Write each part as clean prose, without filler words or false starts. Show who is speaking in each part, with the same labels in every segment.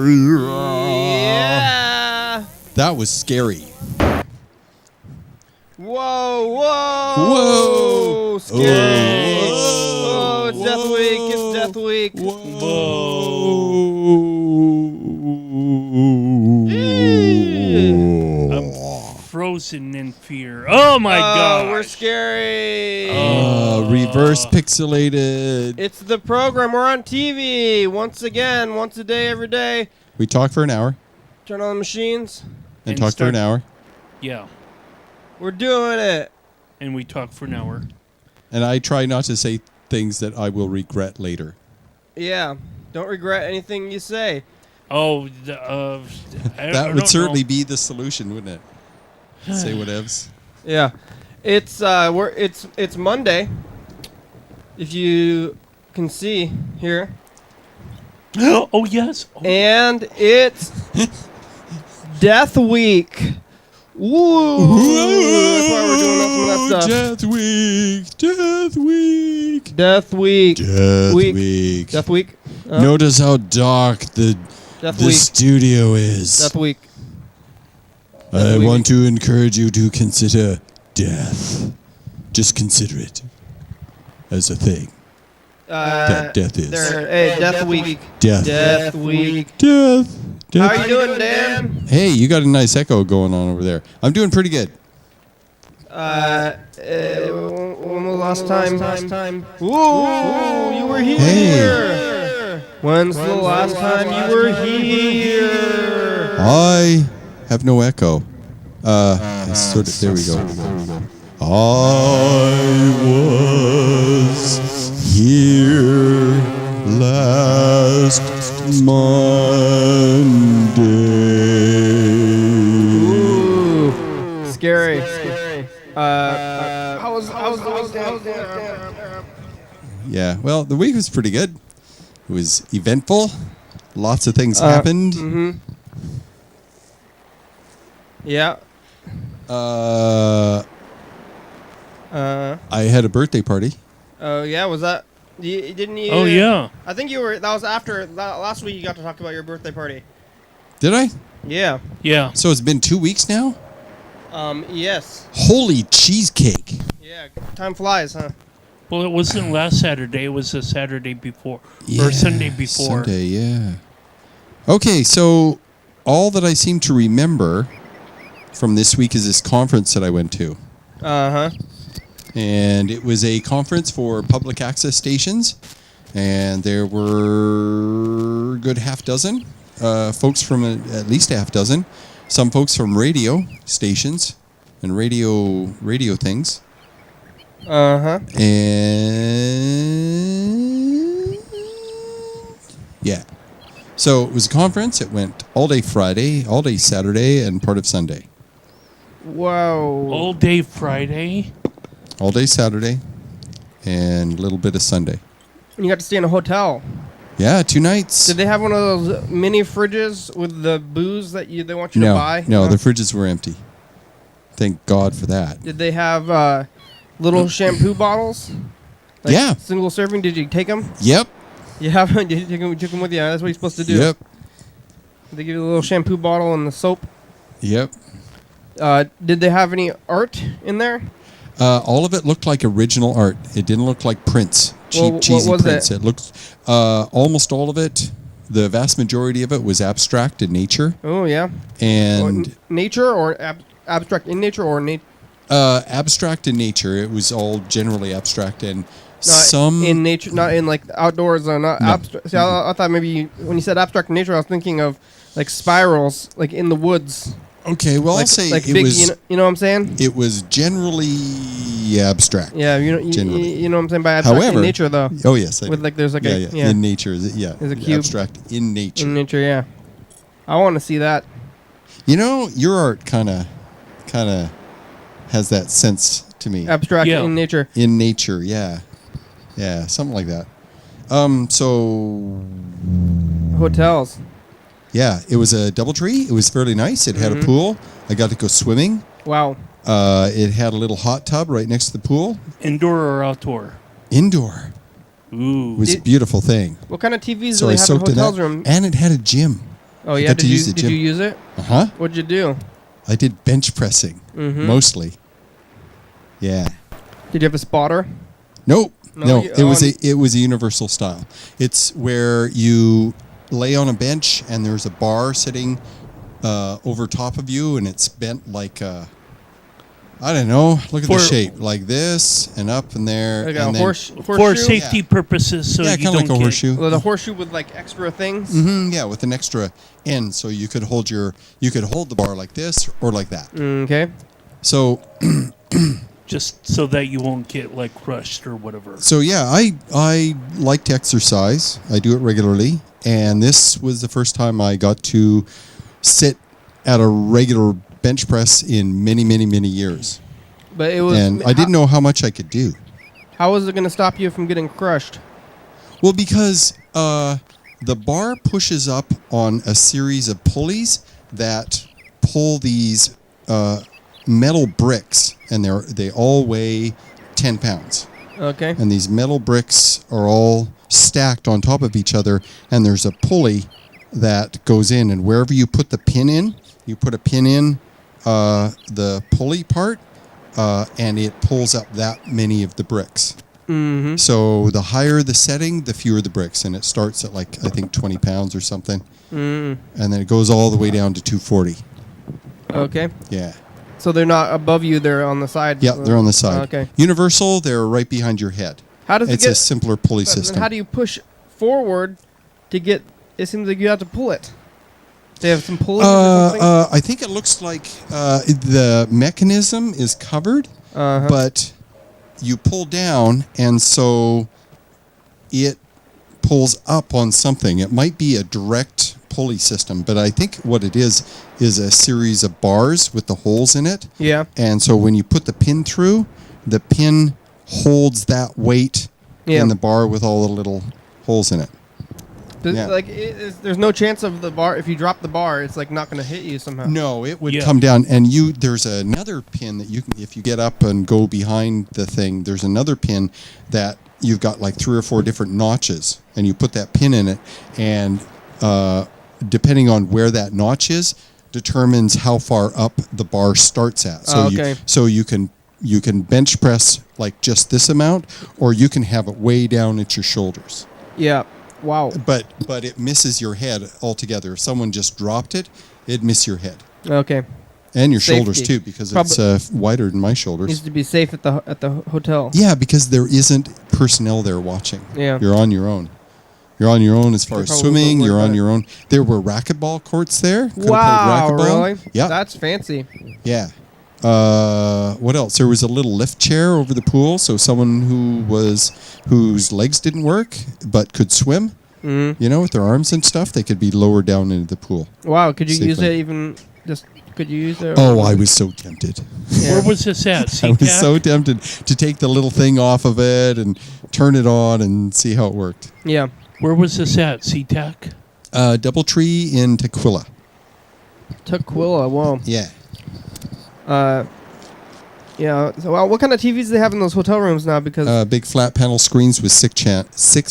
Speaker 1: Yeah.
Speaker 2: That was scary.
Speaker 1: Whoa, whoa.
Speaker 2: Whoa.
Speaker 1: Scary.
Speaker 2: Oh,
Speaker 1: it's Death Week. It's Death Week.
Speaker 3: I'm frozen in fear. Oh, my God.
Speaker 1: We're scary.
Speaker 2: Reverse pixelated.
Speaker 1: It's the program. We're on TV. Once again, once a day, every day.
Speaker 2: We talk for an hour.
Speaker 1: Turn on the machines.
Speaker 2: And talk for an hour.
Speaker 3: Yeah.
Speaker 1: We're doing it.
Speaker 3: And we talk for an hour.
Speaker 2: And I try not to say things that I will regret later.
Speaker 1: Yeah. Don't regret anything you say.
Speaker 3: Oh,
Speaker 2: that would certainly be the solution, wouldn't it? Say whatevs.
Speaker 1: Yeah. It's Monday. If you can see here.
Speaker 3: Oh, yes. Oh.
Speaker 1: And it's Death Week. Woo! That's why we're doing some of that stuff.
Speaker 2: Death Week. Death Week.
Speaker 1: Death Week.
Speaker 2: Death Week.
Speaker 1: Death Week.
Speaker 2: Notice how dark the studio is.
Speaker 1: Death Week.
Speaker 2: I want to encourage you to consider death. Just consider it as a thing. That death is.
Speaker 1: Hey, Death Week.
Speaker 2: Death.
Speaker 1: Death Week.
Speaker 2: Death.
Speaker 1: How are you doing, Dan?
Speaker 2: Hey, you got a nice echo going on over there. I'm doing pretty good.
Speaker 1: When was last time? Whoa, you were here.
Speaker 2: Hey.
Speaker 1: When's the last time you were here?
Speaker 2: I have no echo. There we go. I was here last Monday.
Speaker 1: Ooh, scary. How was the week down?
Speaker 2: Yeah, well, the week was pretty good. It was eventful. Lots of things happened.
Speaker 1: Mm-hmm. Yeah.
Speaker 2: I had a birthday party.
Speaker 1: Oh, yeah, was that... Didn't you...
Speaker 3: Oh, yeah.
Speaker 1: I think you were... That was after... Last week you got to talk about your birthday party.
Speaker 2: Did I?
Speaker 1: Yeah.
Speaker 3: Yeah.
Speaker 2: So it's been 2 weeks now?
Speaker 1: Yes.
Speaker 2: Holy cheesecake.
Speaker 1: Yeah, time flies, huh?
Speaker 3: Well, it wasn't last Saturday. It was the Saturday before. Or Sunday before.
Speaker 2: Sunday, yeah. Okay, so all that I seem to remember from this week is this conference that I went to.
Speaker 1: Uh-huh.
Speaker 2: And it was a conference for public access stations. And there were a good half dozen folks from at least a half dozen. Some folks from radio stations and radio things.
Speaker 1: Uh-huh.
Speaker 2: And yeah. So it was a conference. It went all day Friday, all day Saturday, and part of Sunday.
Speaker 1: Whoa.
Speaker 3: All day Friday?
Speaker 2: All day Saturday, and a little bit of Sunday.
Speaker 1: And you got to stay in a hotel.
Speaker 2: Yeah, 2 nights.
Speaker 1: Did they have one of those mini fridges with the booze that they want you to buy?
Speaker 2: No, the fridges were empty. Thank God for that.
Speaker 1: Did they have little shampoo bottles? Like
Speaker 2: yeah.
Speaker 1: Single serving? Did you take them?
Speaker 2: Yep.
Speaker 1: You have? Did you took them with you? That's what you're supposed to do.
Speaker 2: Yep.
Speaker 1: Did they give you a little shampoo bottle and the soap?
Speaker 2: Yep.
Speaker 1: Did they have any art in there?
Speaker 2: All of it looked like original art. It didn't look like prints. Cheesy
Speaker 1: what was
Speaker 2: prints. It looked almost all of it. The vast majority of it was abstract in nature.
Speaker 1: Oh yeah.
Speaker 2: And
Speaker 1: nature or abstract in nature or
Speaker 2: abstract in nature. It was all generally abstract and
Speaker 1: some in nature, not in like outdoors or not abstract. See, I thought maybe when you said abstract in nature, I was thinking of like spirals, like in the woods.
Speaker 2: Okay, well, I'll say
Speaker 1: like
Speaker 2: it
Speaker 1: big,
Speaker 2: was.
Speaker 1: You know what I'm saying?
Speaker 2: It was generally abstract.
Speaker 1: Yeah, you know what I'm saying by abstract.
Speaker 2: However,
Speaker 1: in nature, though.
Speaker 2: Oh yes,
Speaker 1: with like there's like
Speaker 2: in nature, there's a cube. Abstract in nature.
Speaker 1: In nature, yeah. I want to see that.
Speaker 2: You know, your art kind of has that sense to me.
Speaker 1: Abstract in nature.
Speaker 2: In nature, yeah, something like that. So
Speaker 1: hotels.
Speaker 2: Yeah, it was a DoubleTree. It was fairly nice. It had a pool. I got to go swimming.
Speaker 1: Wow.
Speaker 2: It had a little hot tub right next to the pool.
Speaker 3: Indoor or outdoor?
Speaker 2: Indoor.
Speaker 3: Ooh.
Speaker 2: It was a beautiful thing.
Speaker 1: What kind of TVs do they have in hotel room?
Speaker 2: And it had a gym.
Speaker 1: Oh, yeah?
Speaker 2: got to use the
Speaker 1: Did
Speaker 2: gym.
Speaker 1: you use it?
Speaker 2: Uh-huh.
Speaker 1: What'd you do?
Speaker 2: I did bench pressing, mostly. Yeah.
Speaker 1: Did you have a spotter?
Speaker 2: Nope.
Speaker 1: No,
Speaker 2: No, it was a universal style. It's where you lay on a bench and there's a bar sitting over top of you, and it's bent like I don't know. Look at the shape, like this, and up and there,
Speaker 1: Like
Speaker 2: and
Speaker 1: a
Speaker 2: then
Speaker 1: horseshoe?
Speaker 3: For safety purposes, so
Speaker 2: yeah,
Speaker 3: you
Speaker 2: kind of
Speaker 3: don't
Speaker 2: like a
Speaker 3: get
Speaker 2: horseshoe.
Speaker 1: With a horseshoe with like extra things?
Speaker 2: Yeah, with an extra end, so you could hold the bar like this or like that.
Speaker 1: Okay.
Speaker 2: So
Speaker 3: just so that you won't get like crushed or whatever.
Speaker 2: So yeah, I like to exercise. I do it regularly, and this was the first time I got to sit at a regular bench press in many, many, many years.
Speaker 1: But it was,
Speaker 2: and I didn't know how much I could do.
Speaker 1: How was it going to stop you from getting crushed?
Speaker 2: Well, because the bar pushes up on a series of pulleys that pull these metal bricks, and they all weigh 10 pounds.
Speaker 1: Okay.
Speaker 2: And these metal bricks are all stacked on top of each other, and there's a pulley that goes in, and wherever you put the pin in, you put a pin in the pulley part, and it pulls up that many of the bricks.
Speaker 1: Mm-hmm.
Speaker 2: So the higher the setting, the fewer the bricks, and it starts at like, I think 20 pounds or something. And then it goes all the way down to 240.
Speaker 1: Okay.
Speaker 2: Yeah.
Speaker 1: So they're not above you, they're on the side?
Speaker 2: Yeah, they're on the side.
Speaker 1: Okay.
Speaker 2: Universal, they're right behind your head.
Speaker 1: How does
Speaker 2: it's
Speaker 1: it get...
Speaker 2: a simpler pulley
Speaker 1: But
Speaker 2: system.
Speaker 1: then how do you push forward to get... It seems like you have to pull it. They have some pulleys or something?
Speaker 2: I think it looks like the mechanism is covered, but you pull down, and so it pulls up on something. It might be a direct pulley system, but I think what it is a series of bars with the holes in it.
Speaker 1: Yeah.
Speaker 2: And so when you put the pin through, the pin holds that weight in the bar with all the little holes in it.
Speaker 1: Like, there's no chance of the bar, if you drop the bar, it's like not going to hit you somehow.
Speaker 2: No, it would come down, and there's another pin that you can, if you get up and go behind the thing, there's another pin that you've got like 3 or 4 different notches, and you put that pin in it, and depending on where that notch is, determines how far up the bar starts at. So you can bench press like just this amount, or you can have it way down at your shoulders.
Speaker 1: Yeah. Wow.
Speaker 2: But it misses your head altogether. If someone just dropped it, it'd miss your head.
Speaker 1: Okay.
Speaker 2: And your shoulders too, because it's wider than my shoulders.
Speaker 1: Needs to be safe at the hotel.
Speaker 2: Yeah, because there isn't personnel there watching.
Speaker 1: Yeah.
Speaker 2: You're on your own. You're on your own as far as swimming. You're on your own. There were racquetball courts there.
Speaker 1: Wow, really?
Speaker 2: Yeah.
Speaker 1: That's fancy.
Speaker 2: Yeah. What else? There was a little lift chair over the pool, so someone whose legs didn't work but could swim, with their arms and stuff, they could be lowered down into the pool.
Speaker 1: Wow, could you use it even just? Could you use it?
Speaker 2: Oh, I was so tempted.
Speaker 3: Yeah. Where was this at?
Speaker 2: I was so tempted to take the little thing off of it and turn it on and see how it worked.
Speaker 1: Yeah.
Speaker 3: Where was this at? SeaTac?
Speaker 2: Doubletree in Tequila.
Speaker 1: Tequila, whoa.
Speaker 2: Yeah.
Speaker 1: Yeah. So, what kind of TVs do they have in those hotel rooms now? Because
Speaker 2: big flat panel screens with 6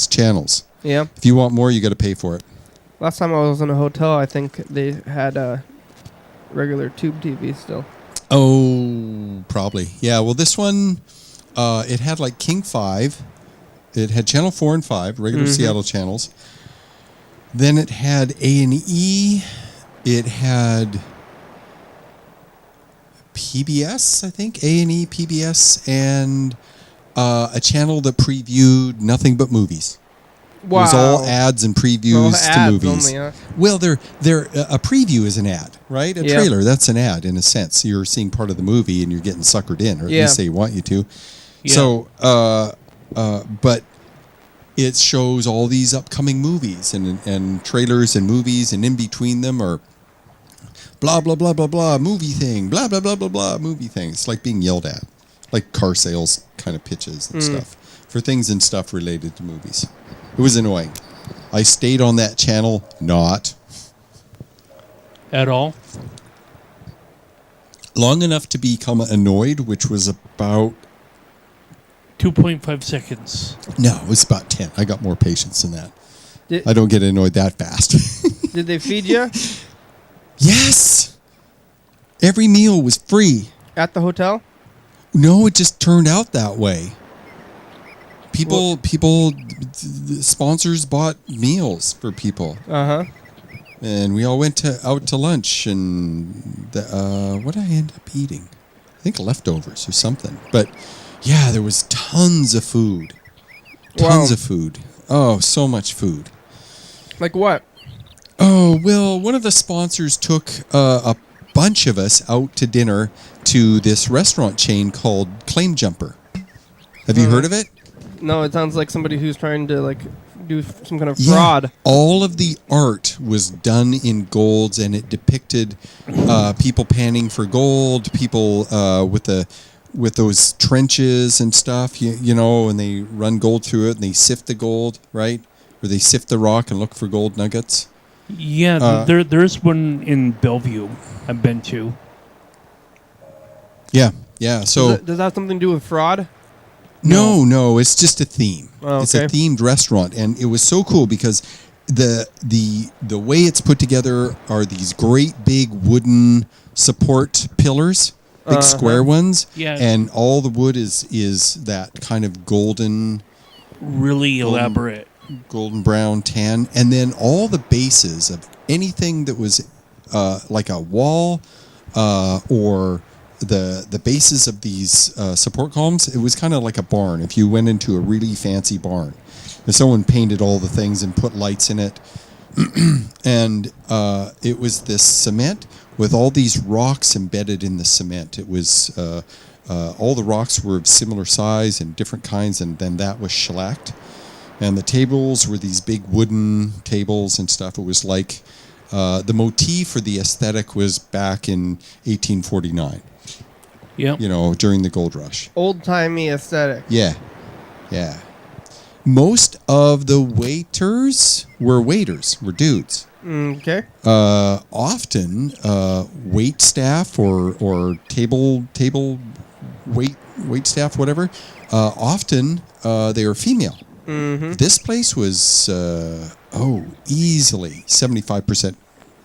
Speaker 2: channels.
Speaker 1: Yeah.
Speaker 2: If you want more, you got to pay for it.
Speaker 1: Last time I was in a hotel, I think they had regular tube TV still.
Speaker 2: Oh, probably. Yeah. Well, this one, it had like King 5. It had channel 4 and 5, regular Seattle channels. Then it had A&E. It had PBS, I think, A&E, PBS, and a channel that previewed nothing but movies.
Speaker 1: Wow.
Speaker 2: It was all ads and previews to movies.
Speaker 1: Only, huh?
Speaker 2: Well, a preview is an ad, right? A trailer, that's an ad in a sense. You're seeing part of the movie and you're getting suckered in, or at least they want you to. Yeah. So, but it shows all these upcoming movies and trailers and movies, and in between them are blah, blah, blah, blah, blah, movie thing, blah, blah, blah, blah, blah, movie thing. It's like being yelled at, like car sales kind of pitches and stuff for things and stuff related to movies. It was annoying. I stayed on that channel not
Speaker 3: at all.
Speaker 2: Long enough to become annoyed, which was about
Speaker 3: 2.5 seconds.
Speaker 2: No, it was about 10. I got more patience than that. I don't get annoyed that fast.
Speaker 1: Did they feed you
Speaker 2: Yes. Every meal was free.
Speaker 1: at the hotel?
Speaker 2: No, it just turned out that way. The sponsors bought meals for people,
Speaker 1: Uh huh.
Speaker 2: and we all went out to lunch. And what did I end up eating? I think leftovers or something. But yeah, there was tons of food. Tons
Speaker 1: Wow.
Speaker 2: of food. Oh, so much food.
Speaker 1: Like what?
Speaker 2: Oh, well, one of the sponsors took a bunch of us out to dinner to this restaurant chain called Claim Jumper. Have you heard of it?
Speaker 1: No, it sounds like somebody who's trying to like do some kind of fraud.
Speaker 2: All of the art was done in golds, and it depicted people panning for gold, people with those trenches and stuff, you know, and they run gold through it, and they sift the gold, right? Or they sift the rock and look for gold nuggets.
Speaker 3: Yeah, there's one in Bellevue I've been to.
Speaker 2: Yeah. So
Speaker 1: Does that have something to do with fraud?
Speaker 2: no, it's just a theme.
Speaker 1: Oh,
Speaker 2: It's a
Speaker 1: okay.
Speaker 2: themed restaurant, and it was so cool because the way it's put together are these great big wooden support pillars, big square ones.
Speaker 3: Yeah.
Speaker 2: And all the wood is that kind of golden
Speaker 3: Really elaborate.
Speaker 2: brown tan, and then all the bases of anything that was like a wall or the bases of these support columns, it was kind of like a barn. If you went into a really fancy barn, and someone painted all the things and put lights in it, and it was this cement with all these rocks embedded in the cement. It was all the rocks were of similar size and different kinds, and then that was shellacked. And the tables were these big wooden tables and stuff. It was like the motif or the aesthetic was back in 1849,
Speaker 3: Yep.
Speaker 2: you know, during the gold rush.
Speaker 1: Old-timey aesthetic.
Speaker 2: Yeah. Most of the waiters were dudes.
Speaker 1: Okay.
Speaker 2: Often wait staff or table wait staff, whatever. Often they were female.
Speaker 1: Mm-hmm.
Speaker 2: This place was easily 75%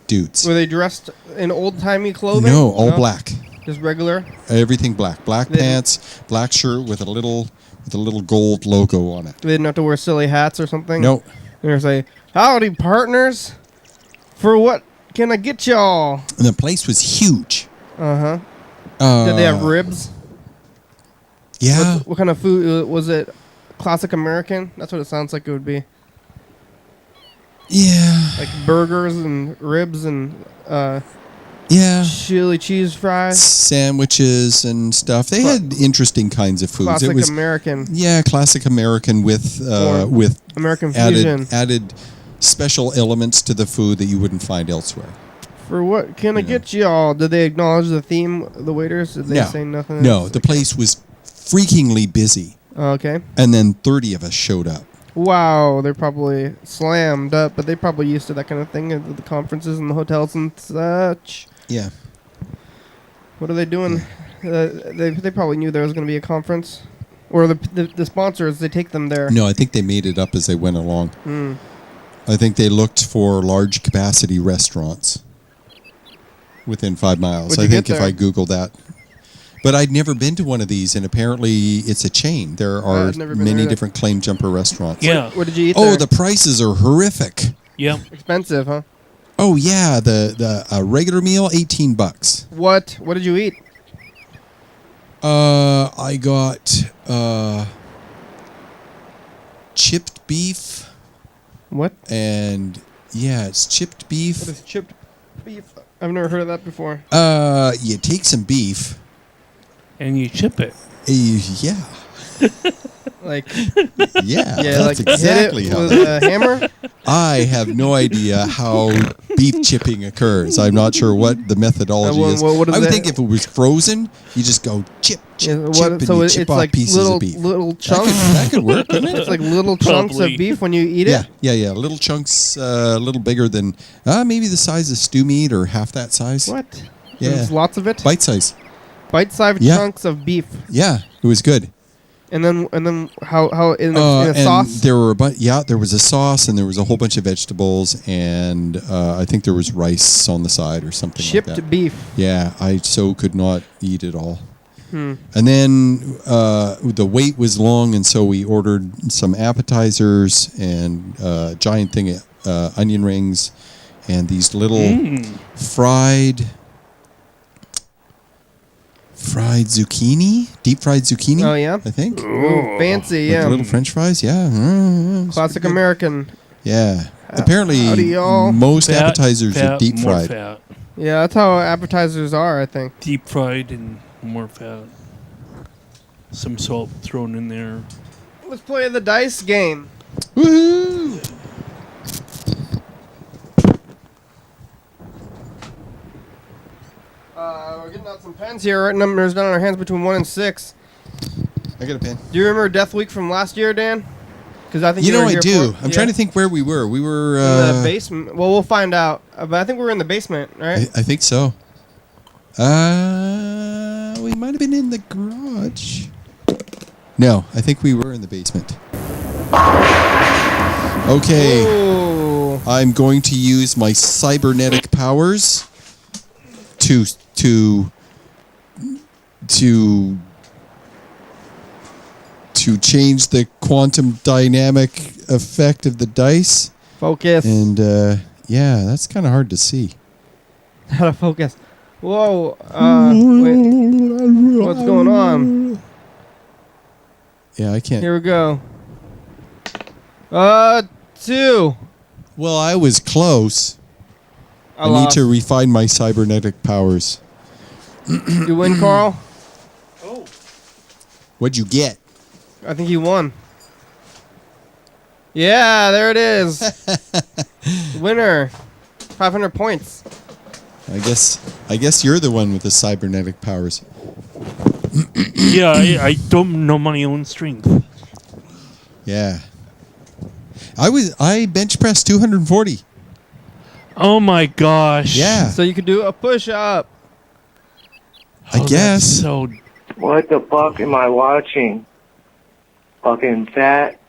Speaker 2: dudes.
Speaker 1: Were they dressed in old-timey clothing?
Speaker 2: No, all black.
Speaker 1: Just regular?
Speaker 2: Everything black. Black
Speaker 1: They-
Speaker 2: pants, black shirt with a little gold logo on it.
Speaker 1: They didn't have to wear silly hats or something?
Speaker 2: No.
Speaker 1: They're going to say, howdy, partners. For what can I get y'all?
Speaker 2: And the place was huge.
Speaker 1: Uh-huh.
Speaker 2: Uh,
Speaker 1: Did they have ribs?
Speaker 2: Yeah.
Speaker 1: What kind of food? Was it classic American? That's what it sounds like it would be.
Speaker 2: Yeah.
Speaker 1: Like burgers and ribs and
Speaker 2: Yeah.
Speaker 1: chili cheese fries.
Speaker 2: Sandwiches and stuff. They had interesting kinds of foods.
Speaker 1: Classic
Speaker 2: It was
Speaker 1: American.
Speaker 2: classic American with
Speaker 1: Or
Speaker 2: with
Speaker 1: American fusion.
Speaker 2: added special elements to the food that you wouldn't find elsewhere.
Speaker 1: For what can I get y'all? Did they acknowledge the theme of the waiters? Did they say nothing?
Speaker 2: No, the place was freakingly busy,
Speaker 1: Okay.
Speaker 2: and then 30 of us showed up.
Speaker 1: Wow, they're probably slammed up, but they probably used to that kind of thing at the conferences and the hotels and such.
Speaker 2: Yeah.
Speaker 1: What are they doing? They probably knew there was going to be a conference, or the sponsors. They take them there.
Speaker 2: No, I think they made it up as they went along.
Speaker 1: Hmm.
Speaker 2: I think they looked for large capacity restaurants within 5 miles.
Speaker 1: What'd
Speaker 2: I
Speaker 1: you
Speaker 2: think
Speaker 1: get
Speaker 2: if I
Speaker 1: there?
Speaker 2: Googled that. But I'd never been to one of these, and apparently it's a chain. There are
Speaker 1: I've never been
Speaker 2: many
Speaker 1: either.
Speaker 2: different Claim Jumper restaurants.
Speaker 3: Yeah.
Speaker 1: What did you eat
Speaker 2: Oh,
Speaker 1: there?
Speaker 2: the prices are horrific.
Speaker 3: Yep.
Speaker 1: Expensive, huh?
Speaker 2: Oh yeah, the regular meal $18.
Speaker 1: What? What did you eat?
Speaker 2: I got chipped beef,
Speaker 1: What?
Speaker 2: and it's chipped
Speaker 1: What
Speaker 2: beef.
Speaker 1: is chipped beef? I've never heard of that before.
Speaker 2: You take some beef.
Speaker 3: And you chip it.
Speaker 2: Yeah,
Speaker 1: Like,
Speaker 2: yeah,
Speaker 1: yeah,
Speaker 2: that's
Speaker 1: like
Speaker 2: exactly
Speaker 1: hit it
Speaker 2: how
Speaker 1: with
Speaker 2: that.
Speaker 1: a hammer.
Speaker 2: I have no idea how beef chipping occurs. I'm not sure what the methodology is.
Speaker 1: what is
Speaker 2: I would
Speaker 1: that?
Speaker 2: think if it was frozen, you just go chip,
Speaker 1: Yeah,
Speaker 2: and
Speaker 1: so
Speaker 2: you
Speaker 1: it's
Speaker 2: chip off
Speaker 1: like
Speaker 2: pieces
Speaker 1: little
Speaker 2: of beef.
Speaker 1: little
Speaker 2: That
Speaker 1: chunks.
Speaker 2: could work, couldn't it?
Speaker 1: It's like little chunks of
Speaker 3: Probably.
Speaker 1: beef when you eat it.
Speaker 2: Yeah. Little chunks, a little bigger than maybe the size of stew meat or half that size.
Speaker 1: What?
Speaker 2: Yeah.
Speaker 1: There's lots of it.
Speaker 2: Bite size.
Speaker 1: Bite-sized
Speaker 2: Yeah.
Speaker 1: chunks of beef.
Speaker 2: Yeah, it was good.
Speaker 1: And then how in a
Speaker 2: and
Speaker 1: sauce?
Speaker 2: there were there was a sauce and there was a whole bunch of vegetables and I think there was rice on the side or something like that.
Speaker 1: Chipped beef.
Speaker 2: Yeah, I so could not eat it all. And then the wait was long, and so we ordered some appetizers and a giant thing of onion rings and these little fried zucchini, deep fried zucchini.
Speaker 1: Oh yeah,
Speaker 2: I think.
Speaker 1: Ooh, fancy,
Speaker 2: Like
Speaker 1: yeah.
Speaker 2: little French fries, yeah.
Speaker 1: Classic American.
Speaker 2: Yeah. Apparently,
Speaker 1: howdy, y'all.
Speaker 2: most appetizers are deep
Speaker 3: more
Speaker 2: fried.
Speaker 3: Fat.
Speaker 1: Yeah, that's how appetizers are, I think.
Speaker 3: Deep fried and more fat. Some salt thrown in there.
Speaker 1: Let's play the dice game.
Speaker 2: Woohoo!
Speaker 1: We're getting out some pens here, writing numbers down on our hands between 1 and 6.
Speaker 2: I got a pen.
Speaker 1: Do you remember Death Week from last year, Dan? Because I think
Speaker 2: You know,
Speaker 1: were
Speaker 2: I
Speaker 1: here
Speaker 2: do.
Speaker 1: for it.
Speaker 2: I'm trying to think where we were. We were
Speaker 1: in the basement. Well, we'll find out. But I think we were in the basement, right?
Speaker 2: I think so. We might have been in the garage. No, I think we were in the basement. Okay.
Speaker 1: Ooh.
Speaker 2: I'm going to use my cybernetic powers to change the quantum dynamic effect of the dice.
Speaker 1: Focus.
Speaker 2: And yeah, that's kind of hard to see.
Speaker 1: How to focus. Whoa. Wait. What's going on?
Speaker 2: Yeah, I can't.
Speaker 1: Here we go. 2.
Speaker 2: Well, I was close. I need
Speaker 1: lost.
Speaker 2: to refine my cybernetic powers.
Speaker 1: You win, Carl?
Speaker 3: Oh.
Speaker 2: What'd you get?
Speaker 1: I think you won. Yeah, there it is. Winner. 500 points.
Speaker 2: I guess you're the one with the cybernetic powers.
Speaker 3: Yeah, I don't know my own strength.
Speaker 2: Yeah. I bench pressed 240.
Speaker 3: Oh my gosh.
Speaker 2: Yeah.
Speaker 1: So you could do a push-up.
Speaker 2: I guess.
Speaker 3: That's so
Speaker 4: What the fuck am I watching? Fucking fat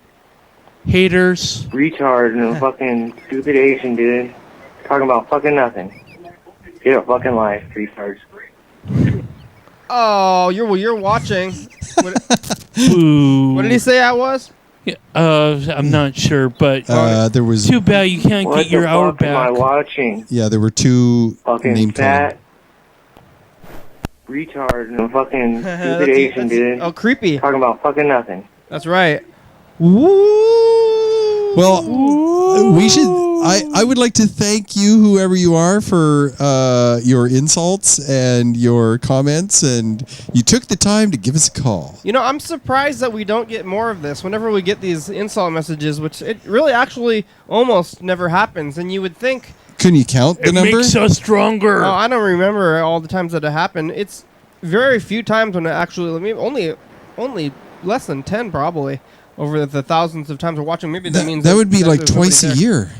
Speaker 3: haters.
Speaker 4: retard and a fucking stupid Asian dude talking about fucking nothing. Get a fucking life, retards.
Speaker 1: Oh, you're watching.
Speaker 3: Boo.
Speaker 1: What did he say I was?
Speaker 3: Yeah, I'm not sure, but
Speaker 2: There was
Speaker 3: too bad you can't
Speaker 4: What
Speaker 3: get
Speaker 4: the
Speaker 3: your hour
Speaker 4: fuck am I
Speaker 3: back.
Speaker 4: watching?
Speaker 2: there were two
Speaker 4: Fucking
Speaker 2: name
Speaker 4: fat retard and a fucking stupid
Speaker 1: That's-
Speaker 4: Asian
Speaker 1: that's-
Speaker 4: dude
Speaker 1: Oh, creepy.
Speaker 4: talking about fucking nothing.
Speaker 1: That's right. Woo!
Speaker 2: Well, we should. I would like to thank you, whoever you are, for your insults and your comments, and you took the time to give us a call.
Speaker 1: You know, I'm surprised that we don't get more of this whenever we get these insult messages, which it really actually almost never happens. And you would think,
Speaker 2: Can you count the
Speaker 3: It
Speaker 2: number?
Speaker 3: makes us stronger.
Speaker 1: oh, I don't remember all the times that it happened. It's very few times when it actually, maybe only less than 10 probably over the thousands of times we're watching. Maybe that means
Speaker 2: that would be like
Speaker 1: there's nobody
Speaker 2: twice a
Speaker 1: there.
Speaker 2: year.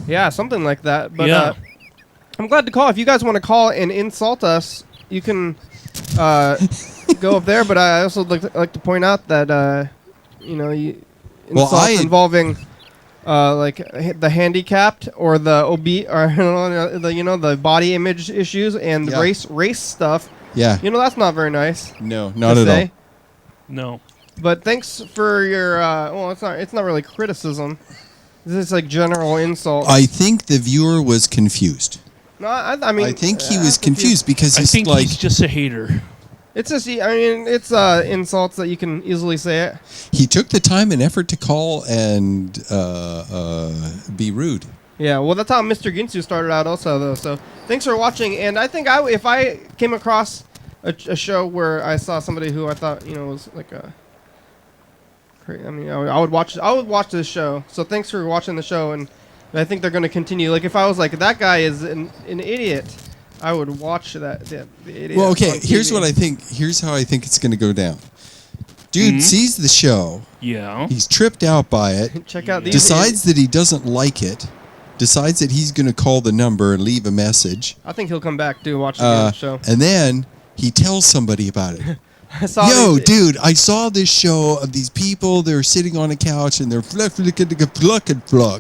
Speaker 1: Yeah, something like that. But
Speaker 3: Yeah.
Speaker 1: I'm glad to call. If you guys want to call and insult us, you can go up there. But I also like to point out that insults involving like the handicapped or the obese or the body image issues and
Speaker 2: Yeah.
Speaker 1: race stuff.
Speaker 2: Yeah.
Speaker 1: That's not very nice.
Speaker 2: No,
Speaker 1: to
Speaker 2: not at
Speaker 1: say.
Speaker 2: all.
Speaker 3: No.
Speaker 1: But thanks for your it's not really criticism. This is like general insult.
Speaker 2: I think the viewer was confused.
Speaker 1: No, I mean
Speaker 2: I think he was confused because
Speaker 3: I
Speaker 2: he's
Speaker 3: think
Speaker 2: like,
Speaker 3: he's just a hater.
Speaker 1: It's just, it's insults that you can easily say it.
Speaker 2: he took the time and effort to call and be rude.
Speaker 1: Yeah, well, that's how Mr. Ginsu started out also, though. So thanks for watching. And I think if I came across a show where I saw somebody who I thought, was like a... I would watch this show. So thanks for watching the show, and I think they're going to continue. Like, if I was like, that guy is an idiot, I would watch the idiot.
Speaker 2: Well, okay,
Speaker 1: on
Speaker 2: here's
Speaker 1: TV.
Speaker 2: what I think. Here's how I think it's going to go down. Dude sees the show.
Speaker 3: Yeah.
Speaker 2: He's tripped out by it.
Speaker 1: Check out these.
Speaker 2: Decides that he doesn't like it. Decides that he's going to call the number and leave a message.
Speaker 1: I think he'll come back to watch the show.
Speaker 2: And then he tells somebody about it.
Speaker 1: I saw
Speaker 2: Yo,
Speaker 1: these-
Speaker 2: dude, I saw this show of these people. They're sitting on a couch and they're fluck.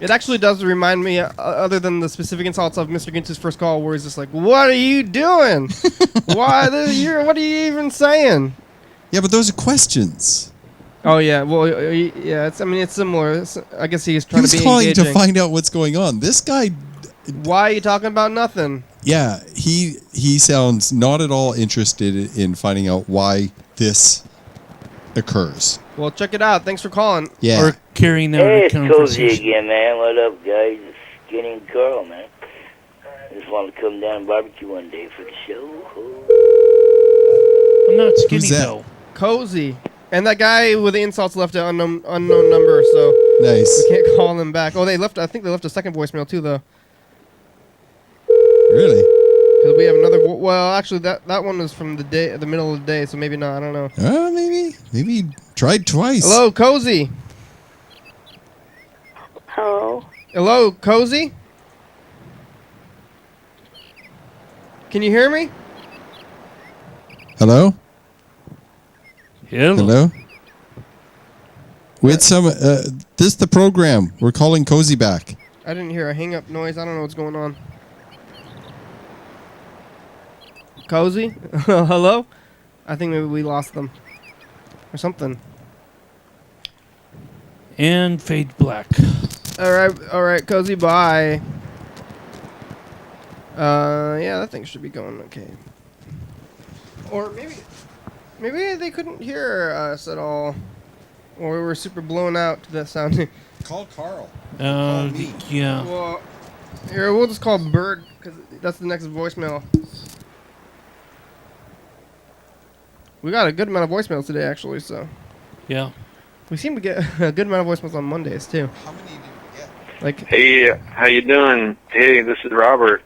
Speaker 1: It actually does remind me, other than the specific insults of Mr. Gintz's first call, where he's just like, "What are you doing? What are you even saying?"
Speaker 2: Yeah, but those are questions.
Speaker 1: Oh yeah, well yeah. It's similar. I guess he's
Speaker 2: He
Speaker 1: trying
Speaker 2: was
Speaker 1: to be
Speaker 2: calling
Speaker 1: engaging.
Speaker 2: to find out what's going on. This guy,
Speaker 1: Why are you talking about nothing?
Speaker 2: yeah, he sounds not at all interested in finding out why this occurs.
Speaker 1: Well, check it out. Thanks for calling.
Speaker 2: Yeah.
Speaker 3: Or carrying out
Speaker 5: Hey,
Speaker 3: a
Speaker 5: it's Cozy
Speaker 3: conversation.
Speaker 5: again, man. What up, guys? It's Skinny and Carl, man. Just wanted to come down and barbecue one day for the show.
Speaker 3: I'm not skinny
Speaker 2: Who's that?
Speaker 3: though.
Speaker 1: Cozy. And that guy with the insults left an unknown number, so
Speaker 2: Nice.
Speaker 1: we can't call them back. Oh, I think they left a second voicemail too, though.
Speaker 2: Really?
Speaker 1: Because we have another. Well, actually, that one was from the middle of the day, so maybe not. I don't know.
Speaker 2: Maybe tried twice.
Speaker 1: Hello, Cozy.
Speaker 6: Hello.
Speaker 1: Hello, Cozy. Can you hear me?
Speaker 2: Hello?
Speaker 3: Hello.
Speaker 2: Hello? With some, this is the program. We're calling Cozy back.
Speaker 1: I didn't hear a hang up noise. I don't know what's going on. Cozy? Hello? I think maybe we lost them. Or something.
Speaker 3: And fade black.
Speaker 1: Alright, Cozy, bye. Yeah, that thing should be going okay. Or maybe they couldn't hear us at all. Or we were super blown out to that sound.
Speaker 2: Call Carl.
Speaker 3: Yeah.
Speaker 1: Well, here, we'll just call Bird, because that's the next voicemail. We got a good amount of voicemails today, actually, so.
Speaker 3: Yeah.
Speaker 1: We seem to get a good amount of voicemails on Mondays, too.
Speaker 2: How many did we get?
Speaker 1: Like,
Speaker 7: Hey, how you doing? Hey, this is Robert.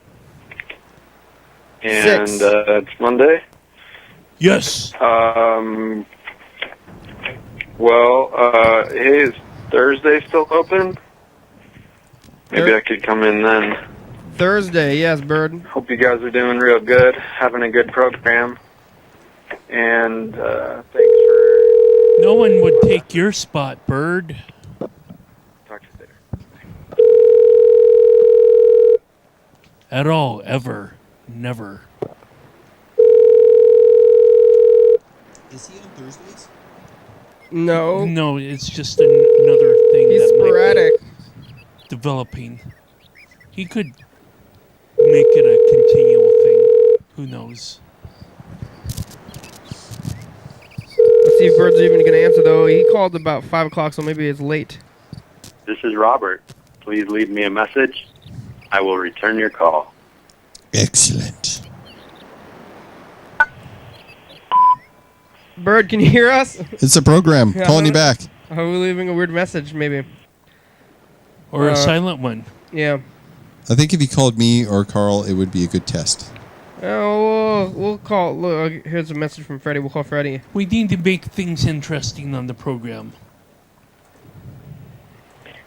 Speaker 7: And
Speaker 1: 6.
Speaker 7: It's Monday.
Speaker 3: Yes.
Speaker 7: Hey, is Thursday still open? Maybe I could come in then.
Speaker 1: Thursday, yes, Bird.
Speaker 7: Hope you guys are doing real good, having a good program. And thanks for
Speaker 3: No one would take your spot, Bird.
Speaker 7: talking to you later.
Speaker 3: At all, ever, never.
Speaker 2: Is he on Thursdays?
Speaker 1: No.
Speaker 3: No, it's just another thing
Speaker 1: He's
Speaker 3: that
Speaker 1: sporadic.
Speaker 3: might be developing. He could make it a continual thing. Who knows?
Speaker 1: Let's see if Bird's even going to answer, though. He called about 5 o'clock, so maybe it's late.
Speaker 7: This is Robert. Please leave me a message. I will return your call.
Speaker 2: Excellent.
Speaker 1: Bird, can you hear us?
Speaker 2: It's a program.
Speaker 1: Yeah,
Speaker 2: Calling you back.
Speaker 1: Are we leaving a weird message, maybe?
Speaker 3: Or a silent one.
Speaker 1: Yeah.
Speaker 2: I think if he called me or Carl, it would be a good test.
Speaker 1: Oh, we'll call. Look, here's a message from Freddie. We'll call Freddie.
Speaker 3: We need to make things interesting on the program.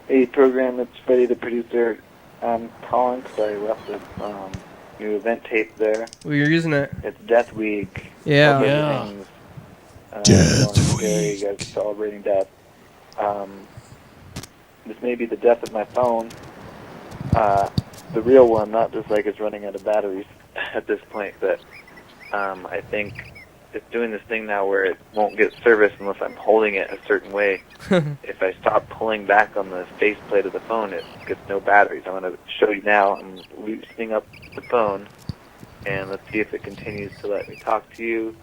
Speaker 8: Hey, program, it's Freddie, the producer. I'm calling because I left a new event tape there.
Speaker 1: Well, you're using it.
Speaker 8: It's Death Week.
Speaker 1: Yeah.
Speaker 8: Hope
Speaker 3: Yeah.
Speaker 8: everything's,
Speaker 2: Death
Speaker 8: going scary.
Speaker 2: Week.
Speaker 8: You guys are celebrating death. This may be the death of my phone. The real one, not just like it's running out of batteries at this point, but I think it's doing this thing now where it won't get service unless I'm holding it a certain way. If I stop pulling back on the faceplate of the phone, it gets no batteries. I'm going to show you now. I'm loosening up the phone, and let's see if it continues to let me talk to you.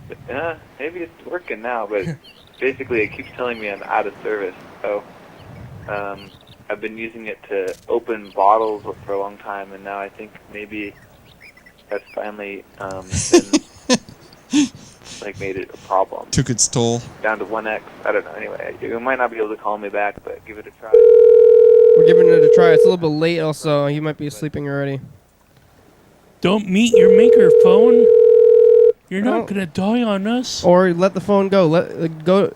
Speaker 8: But, maybe it's working now, but basically it keeps telling me I'm out of service. So I've been using it to open bottles for a long time, and now I think maybe that's finally been, made it a problem.
Speaker 2: Took its toll.
Speaker 8: Down to 1x. I don't know. Anyway, you might not be able to call me back, but give it a try.
Speaker 1: We're giving it a try. It's a little bit late, also. You might be sleeping already.
Speaker 3: Don't meet your maker phone. You're
Speaker 1: No.
Speaker 3: not gonna die on us.
Speaker 1: Or let the phone go. Go.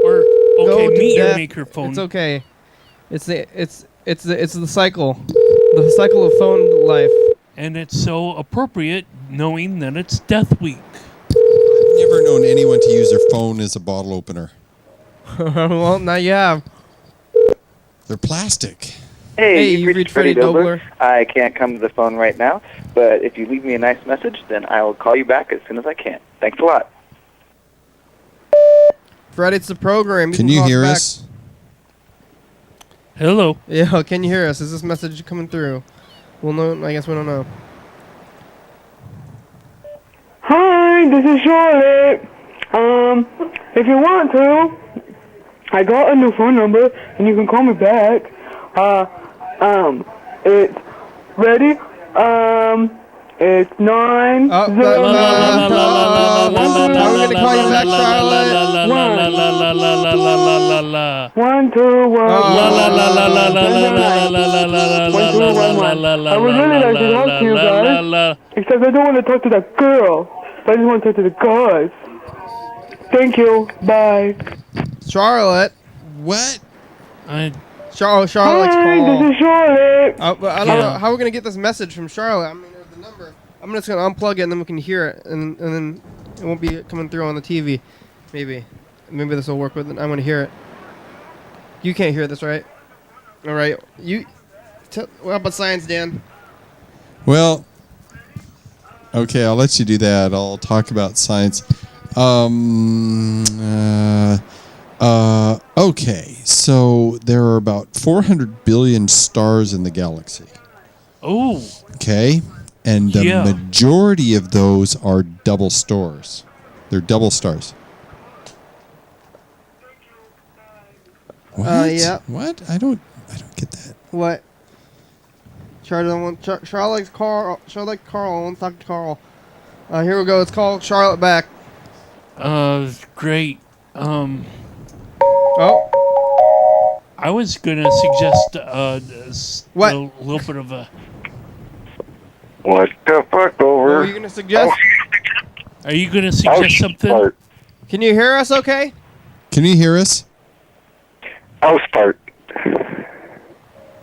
Speaker 3: Or okay,
Speaker 1: Go to
Speaker 3: meet your
Speaker 1: death.
Speaker 3: maker phone.
Speaker 1: It's okay. It's the cycle. The cycle of phone life.
Speaker 3: And it's so appropriate knowing that it's Death Week.
Speaker 2: never known anyone to use their phone as a bottle opener.
Speaker 1: Well, now you have.
Speaker 2: They're plastic.
Speaker 8: Hey,
Speaker 1: You've reached Freddie Dobler.
Speaker 8: I can't come to the phone right now, but if you leave me a nice message, then I will call you back as soon as I can. Thanks a lot.
Speaker 1: Fred, it's the program.
Speaker 2: Can you
Speaker 1: call
Speaker 2: hear
Speaker 1: back.
Speaker 2: us?
Speaker 3: Hello.
Speaker 1: Yeah, can you hear us? Is this message coming through? Well, no, I guess we don't know.
Speaker 6: Hi, this is Charlotte. If you want to, I got a new phone number, and you can call me back. It's ready. It's 9.
Speaker 1: Oh, I'm gonna call you back, Charlotte.
Speaker 6: 1, 2, 1. I would really like to talk to you guys, except I don't want to talk to that girl. I just want to talk to the guys. Thank you. Bye.
Speaker 1: Charlotte.
Speaker 2: What?
Speaker 1: Charlotte's
Speaker 6: Hi,
Speaker 1: call.
Speaker 6: this is Charlotte.
Speaker 1: But I don't know how we're gonna get this message from Charlotte. I mean, there's the number. I'm just gonna unplug it and then we can hear it, and then it won't be coming through on the TV. Maybe this will work with it. I'm gonna hear it. You can't hear this, right? All right. What about science, Dan?
Speaker 2: Well, okay, I'll let you do that. I'll talk about science. Okay, so there are about 400 billion stars in the galaxy.
Speaker 3: Oh.
Speaker 2: Okay, and the majority of those are double stars. They're double stars. What?
Speaker 1: Yeah.
Speaker 2: What? I don't get that.
Speaker 1: What? Charlotte Carl. I want to talk to Carl. Here we go. Let's call Charlotte back.
Speaker 3: Great.
Speaker 1: Oh.
Speaker 3: I was gonna suggest a little bit of a.
Speaker 9: What the fuck
Speaker 1: What
Speaker 9: over?
Speaker 1: were you gonna suggest?
Speaker 3: Are you gonna suggest something?
Speaker 9: Fart.
Speaker 1: Can you hear us? Okay.
Speaker 2: Can you hear us?
Speaker 9: House fart.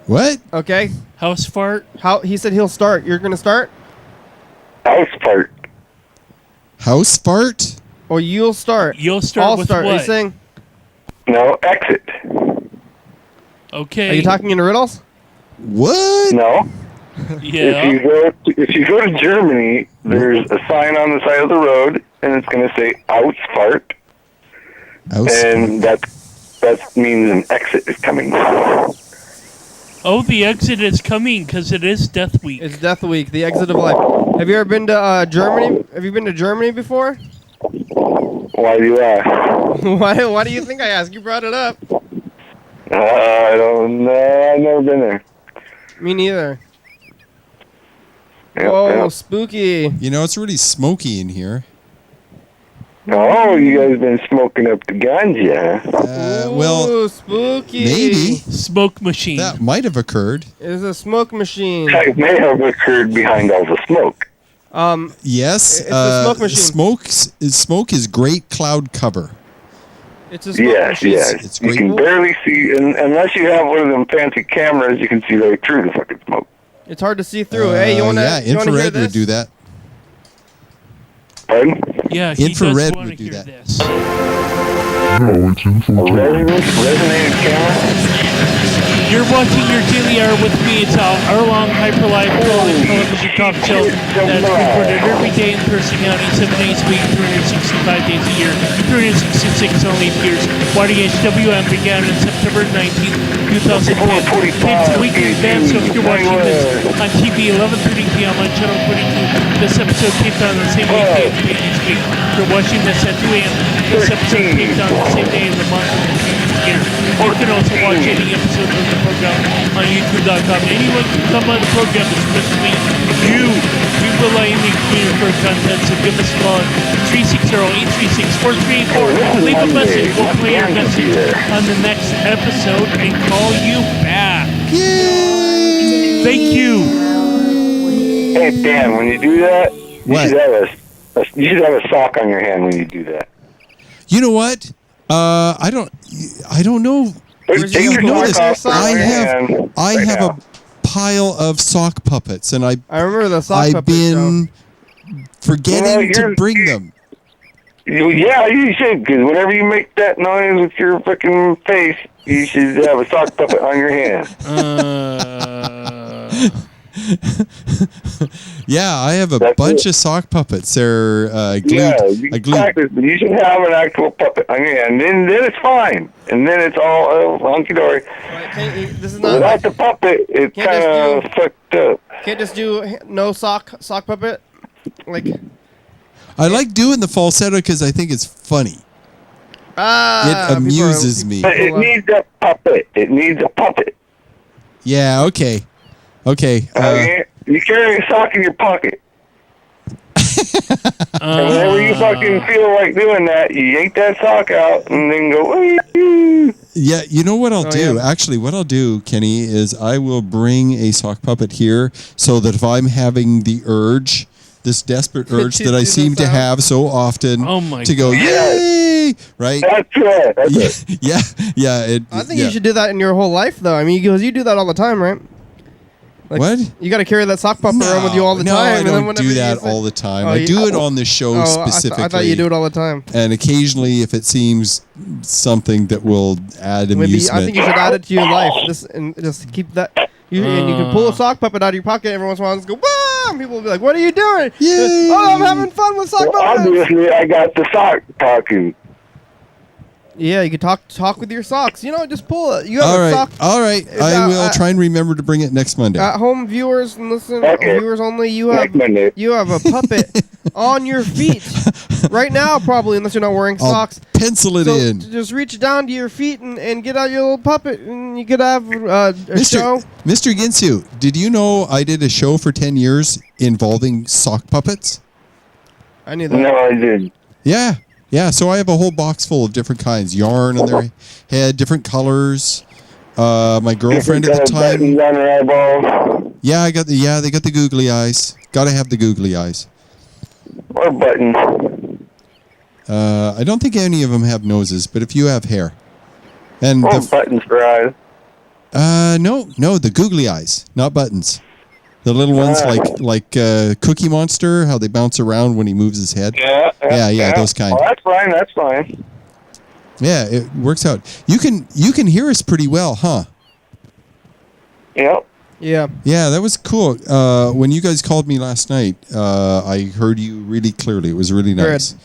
Speaker 2: What?
Speaker 1: Okay.
Speaker 3: House fart?
Speaker 1: He said he'll start. You're gonna start?
Speaker 9: House fart.
Speaker 2: House fart?
Speaker 1: Or you'll start?
Speaker 3: You'll start
Speaker 1: I'll
Speaker 3: with
Speaker 1: start. Are
Speaker 3: what?
Speaker 1: you saying?
Speaker 9: No, exit.
Speaker 3: Okay.
Speaker 1: Are you talking in riddles?
Speaker 2: What?
Speaker 9: No.
Speaker 3: Yeah.
Speaker 9: If you go to Germany, there's a sign on the side of the road, and it's going to say Ausfahrt, and that means an exit is coming.
Speaker 3: Oh, the exit is coming because it is Death Week.
Speaker 1: It's Death Week, the exit of life. Have you ever been to Germany? Have you been to Germany before?
Speaker 9: Why do you ask?
Speaker 1: Why do you think I asked? You brought it up.
Speaker 9: I don't know. I've never been there.
Speaker 1: Me neither.
Speaker 9: Yep,
Speaker 1: Whoa,
Speaker 9: yep.
Speaker 1: spooky.
Speaker 2: You know, it's really smoky in here.
Speaker 9: Oh, you guys been smoking up the ganja, huh?
Speaker 1: Ooh, spooky.
Speaker 2: maybe.
Speaker 3: Smoke machine.
Speaker 2: That might have occurred.
Speaker 1: It's a smoke machine.
Speaker 9: It may have occurred behind all the smoke.
Speaker 2: Yes.
Speaker 1: It's a smoke machine.
Speaker 2: Smoke is great cloud cover.
Speaker 1: It's a smoke machine.
Speaker 9: Yes.
Speaker 2: It's
Speaker 9: You
Speaker 2: great.
Speaker 9: can barely see, unless you have one of them fancy cameras, you can see right through the fucking smoke.
Speaker 1: It's hard to see through. Hey, you wanna?
Speaker 2: Yeah,
Speaker 1: you wanna hear
Speaker 2: infrared
Speaker 1: this?
Speaker 2: would do that.
Speaker 9: Pardon?
Speaker 3: Yeah, he
Speaker 2: Infrared
Speaker 3: does want
Speaker 2: would
Speaker 3: to
Speaker 2: do
Speaker 3: hear
Speaker 2: that.
Speaker 3: this.
Speaker 9: Resonated camera?
Speaker 3: You're watching your daily hour with me. It's our hour-long hyper-live television talk show that's recorded every day in Thurston County, 7 days a week, 365 days a year, 366 only years. YDHWM began on September 19th, 2010. It's a week in advance, so if you're watching this on TV, 11:30 p.m. on Channel 22, this episode taped on the same day as previous week. If you're watching this at 2 a.m., this episode taped on the same day as the month of the previous year. You can also watch any episodes of the program on YouTube.com. Anyone can come on the program, especially you. We rely on the community for content, so give us a call at 360-836-4384. Leave a message. We'll play your message on the next episode and call you back.
Speaker 2: Yay!
Speaker 3: Thank you.
Speaker 9: Hey, Dan, when you do that,
Speaker 2: What?
Speaker 9: you should have a sock on your hand when you do that.
Speaker 2: You know what? I don't know.
Speaker 1: Where's
Speaker 2: Do
Speaker 1: your
Speaker 2: you know
Speaker 1: sock?
Speaker 2: this? I have
Speaker 9: now.
Speaker 2: a pile of sock puppets, and
Speaker 1: I remember the sock
Speaker 2: I've
Speaker 1: puppet
Speaker 2: been
Speaker 1: show.
Speaker 2: forgetting to bring them.
Speaker 9: Yeah, you should, because whenever you make that noise with your fucking face, you should have a sock puppet on your hand.
Speaker 2: Yeah, I have a bunch of sock puppets. They're glued.
Speaker 9: Yeah, exactly. But you should have an actual puppet on your hand. And then it's fine. And then it's all hunky-dory.
Speaker 1: This is not
Speaker 9: without the puppet, it's kind of fucked up.
Speaker 1: Can't just do no sock puppet? Like...
Speaker 2: I like doing the falsetto because I think it's funny. It amuses me.
Speaker 9: But it needs a puppet. It needs a puppet.
Speaker 2: Yeah, okay. Okay.
Speaker 9: You carry a sock in your pocket. And whenever you fucking feel like doing that, you yank that sock out and then go, wee.
Speaker 2: Yeah, you know what I'll do? Yeah. Actually, what I'll do, Kenny, is I will bring a sock puppet here so that if I'm having the urge... this desperate urge that I seem to have so often to go, yay! Right?
Speaker 9: That's right. That's it.
Speaker 2: Yeah.
Speaker 1: I think you should do that in your whole life, though. I mean, because you do that all the time, right? Like,
Speaker 2: what?
Speaker 1: You got to carry that sock puppet around with you all the time.
Speaker 2: No, I don't do that all the time. I do it on the show specifically.
Speaker 1: I thought you do it all the time.
Speaker 2: And occasionally, if it seems something that will add amusement.
Speaker 1: I think you should add it to your life. Just keep that... and you can pull a sock puppet out of your pocket every once in a while and just go, wah! And people will be like, what are you doing?
Speaker 2: Yay!
Speaker 1: Oh, I'm having fun with sock puppets.
Speaker 9: Obviously, I got the sock talking.
Speaker 1: Yeah, you can talk with your socks. You know, just pull it. You have
Speaker 2: all
Speaker 1: a
Speaker 2: right.
Speaker 1: sock.
Speaker 2: All right. I will try and remember to bring it next Monday.
Speaker 1: At home viewers and viewers only, you have a puppet on your feet right now, probably, unless you're not wearing socks.
Speaker 2: Pencil it in.
Speaker 1: Just reach down to your feet and get out your little puppet, and you could have a show.
Speaker 2: Mr. Ginsu, did you know I did a show for 10 years involving sock puppets?
Speaker 1: I knew that.
Speaker 9: No, I didn't.
Speaker 2: Yeah, so I have a whole box full of different kinds. Yarn on their head, different colors. My girlfriend at the time.
Speaker 9: On her eyeball.
Speaker 2: Yeah, they got the googly eyes. Gotta have the googly eyes.
Speaker 9: Or buttons.
Speaker 2: I don't think any of them have noses, but if you have hair. And
Speaker 9: buttons for eyes.
Speaker 2: No, the googly eyes, not buttons. The little ones like Cookie Monster, how they bounce around when he moves his head. Yeah, those kind.
Speaker 9: Oh, that's fine.
Speaker 2: Yeah, it works out. You can hear us pretty well, huh?
Speaker 9: Yep.
Speaker 1: Yeah.
Speaker 2: Yeah, that was cool. When you guys called me last night, I heard you really clearly. It was really nice.
Speaker 1: Good.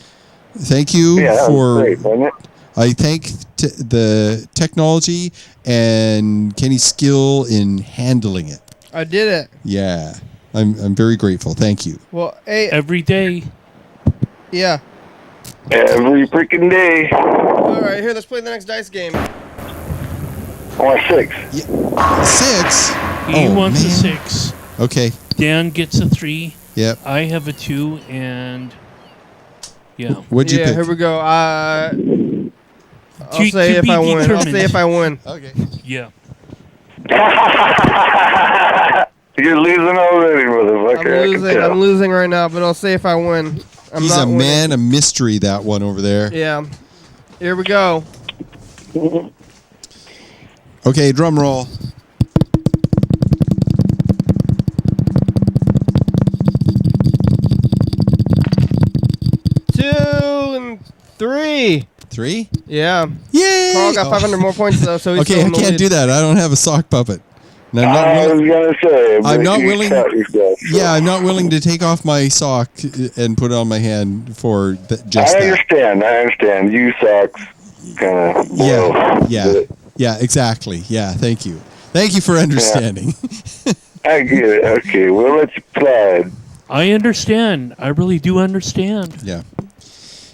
Speaker 2: Thank you for.
Speaker 9: Great, wasn't it?
Speaker 2: I thank the technology and Kenny's skill in handling it.
Speaker 1: I did it.
Speaker 2: Yeah, I'm very grateful. Thank you.
Speaker 1: Well, hey,
Speaker 3: every day.
Speaker 1: Yeah.
Speaker 9: Every freaking day.
Speaker 1: All right, here. Let's play the next dice game.
Speaker 9: I want 6.
Speaker 2: Yeah. 6.
Speaker 3: He wants a 6.
Speaker 2: Okay.
Speaker 3: Dan gets a 3.
Speaker 2: Yep.
Speaker 3: I have a 2, and yeah.
Speaker 2: What'd you pick?
Speaker 1: Here we go. I'll say if I win. I'll say if I win.
Speaker 2: Okay.
Speaker 3: Yeah.
Speaker 9: You're losing already, motherfucker.
Speaker 1: I'm losing right now, but I'll say if I win.
Speaker 2: He's a man of mystery, that one over there.
Speaker 1: Yeah. Here we go.
Speaker 2: Okay, drum roll.
Speaker 1: Two and 3.
Speaker 2: 3?
Speaker 1: Yeah.
Speaker 2: Yay!
Speaker 1: Carl got 500 more points though, so he's
Speaker 2: okay. I can't do that. I don't have a sock puppet. And I'm not willing. Yeah, I'm not willing to take off my sock and put it on my hand for just that.
Speaker 9: I understand. You socks kind of.
Speaker 2: Yeah. Exactly. Yeah. Thank you for understanding.
Speaker 9: I get it. Okay, we'll let you slide.
Speaker 3: I understand. I really do understand.
Speaker 2: Yeah.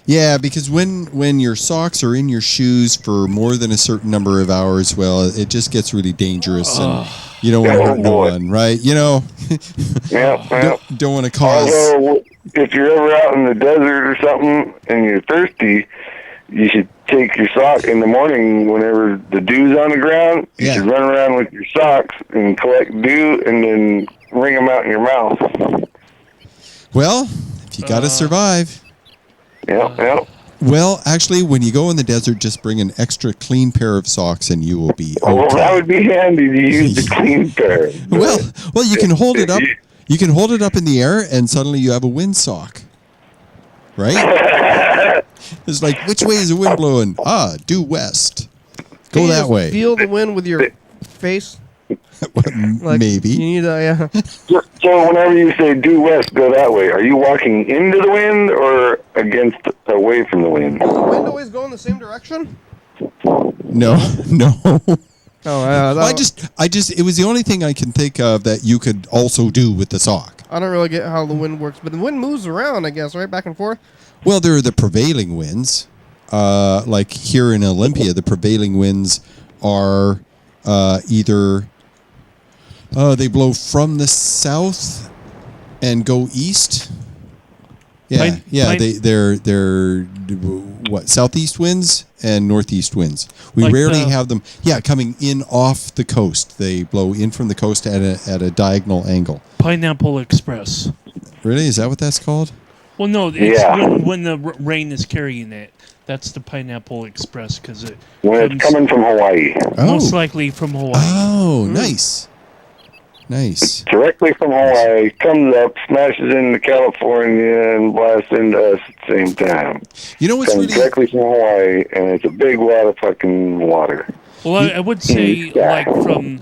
Speaker 2: Yeah, because when your socks are in your shoes for more than a certain number of hours, well, it just gets really dangerous, and you don't want to hurt no one, right? You know, don't want to cause.
Speaker 9: Although, if you're ever out in the desert or something and you're thirsty, you should take your sock in the morning whenever the dew's on the ground. You should run around with your socks and collect dew, and then wring them out in your mouth.
Speaker 2: Well, if you got to survive.
Speaker 9: Yeah.
Speaker 2: Well, actually, when you go in the desert, just bring an extra clean pair of socks, and you will be okay.
Speaker 9: Well, that would be handy to use the clean pair.
Speaker 2: Well, you can hold it up. You can hold it up in the air, and suddenly you have a windsock, right? It's like, which way is the wind blowing? Due west. Go
Speaker 1: Can you
Speaker 2: that
Speaker 1: just
Speaker 2: way.
Speaker 1: Feel the wind with your face. Like,
Speaker 2: Maybe.
Speaker 1: You need a
Speaker 9: So whenever you say due west, go that way, are you walking into the wind or away from the wind?
Speaker 1: Does the wind always go in the same direction?
Speaker 2: No.
Speaker 1: Oh,
Speaker 2: I just, it was the only thing I can think of that you could also do with the sock.
Speaker 1: I don't really get how the wind works, but the wind moves around, I guess, right? Back and forth?
Speaker 2: Well, there are the prevailing winds. Like here in Olympia, the prevailing winds are either they blow from the south and go east. Yeah, they're what, southeast winds and northeast winds. We
Speaker 3: Like
Speaker 2: rarely have them. Yeah, coming in off the coast. They blow in from the coast at a diagonal angle.
Speaker 3: Pineapple Express.
Speaker 2: Really, is that what that's called?
Speaker 3: Well, no, it's when the rain is carrying it. That's the Pineapple Express because
Speaker 9: when it's coming from Hawaii.
Speaker 3: Most likely from Hawaii.
Speaker 2: Oh, nice.
Speaker 9: Directly from Hawaii, comes up, smashes into California, and blasts into us at the same time.
Speaker 2: You know what's
Speaker 9: comes
Speaker 2: really...
Speaker 9: directly from Hawaii, and it's a big wad of fucking water.
Speaker 3: Well, I would say like from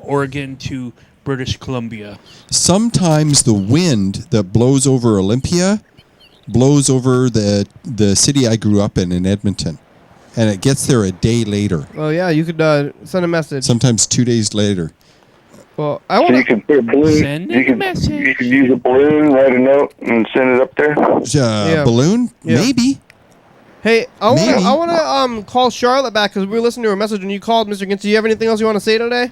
Speaker 3: Oregon to British Columbia.
Speaker 2: Sometimes the wind that blows over Olympia blows over the city I grew up in Edmonton, and it gets there a day later.
Speaker 1: Well, yeah, you could send a message.
Speaker 2: Sometimes 2 days later.
Speaker 1: Well, I want
Speaker 9: you could put a balloon. You could use a balloon, write a note, and send it up there.
Speaker 2: Balloon?
Speaker 1: Yeah.
Speaker 2: Maybe.
Speaker 1: Hey, I want to call Charlotte back because we were listening to her message when you called, Mr. Gintu. Do you have anything else you want to say today?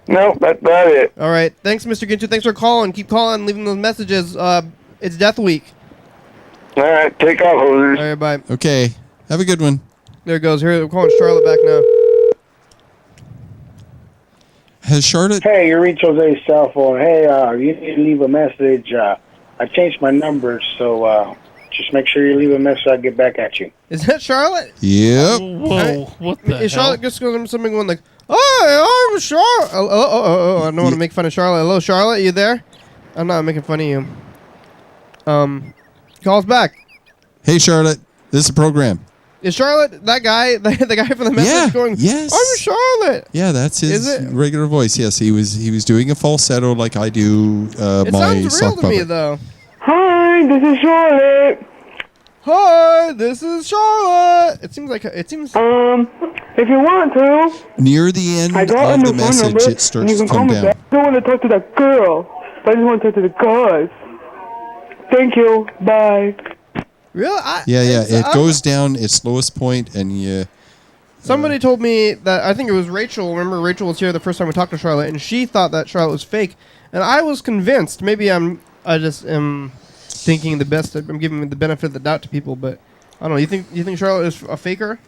Speaker 9: No, that's about it.
Speaker 1: All right. Thanks, Mr. Gintu. Thanks for calling. Keep calling, leaving those messages. It's Death Week.
Speaker 9: All right. Take off, hosers.
Speaker 1: All right, bye.
Speaker 2: Okay. Have a good one.
Speaker 1: There it goes. Here, we're calling Charlotte back now.
Speaker 2: Has Charlotte...
Speaker 10: Hey, you reach Jose's cell phone. Hey, you need to leave a message. I changed my number, so just make sure you leave a message. I'll get back at you.
Speaker 1: Is that Charlotte?
Speaker 2: Yep.
Speaker 3: Whoa, what the
Speaker 1: Is
Speaker 3: hell?
Speaker 1: Charlotte just something going like, "Hi, I'm Charlotte." Oh, I don't want to make fun of Charlotte. Hello, Charlotte, you there? I'm not making fun of you. Call us back.
Speaker 2: Hey, Charlotte. This is a program.
Speaker 1: Is Charlotte that guy, the guy for the message going,
Speaker 2: yes.
Speaker 1: I'm Charlotte?
Speaker 2: Yeah, that's his regular voice. Yes, he was doing a falsetto like I do
Speaker 1: It
Speaker 2: my
Speaker 1: sounds
Speaker 2: sock
Speaker 1: real to me,
Speaker 2: puppet.
Speaker 1: though.
Speaker 6: Hi, this is Charlotte.
Speaker 1: Hi, this is Charlotte. It seems
Speaker 6: if you want to.
Speaker 2: Near the end
Speaker 6: I got
Speaker 2: of
Speaker 6: a
Speaker 2: the
Speaker 6: new phone
Speaker 2: message,
Speaker 6: number,
Speaker 2: it starts
Speaker 6: and you
Speaker 2: to
Speaker 6: can call
Speaker 2: come
Speaker 6: me
Speaker 2: down.
Speaker 6: back. I don't want to talk to that girl, but I just want to talk to the guys. Thank you. Bye.
Speaker 1: Really?
Speaker 2: It goes down its lowest point, and you...
Speaker 1: Somebody told me that, I think it was Rachel. Remember, Rachel was here the first time we talked to Charlotte, and she thought that Charlotte was fake. And I was convinced. Maybe I just am thinking the best. I'm giving the benefit of the doubt to people, but I don't know. You think Charlotte is a faker?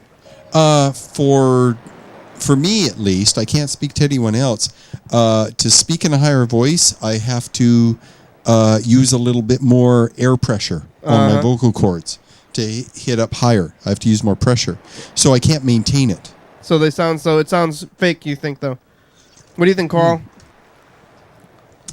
Speaker 2: For me at least, I can't speak to anyone else. To speak in a higher voice, I have to use a little bit more air pressure on my vocal cords to hit up higher. I have to use more pressure, so I can't maintain it.
Speaker 1: So it sounds fake. You think though? What do you think, Carl?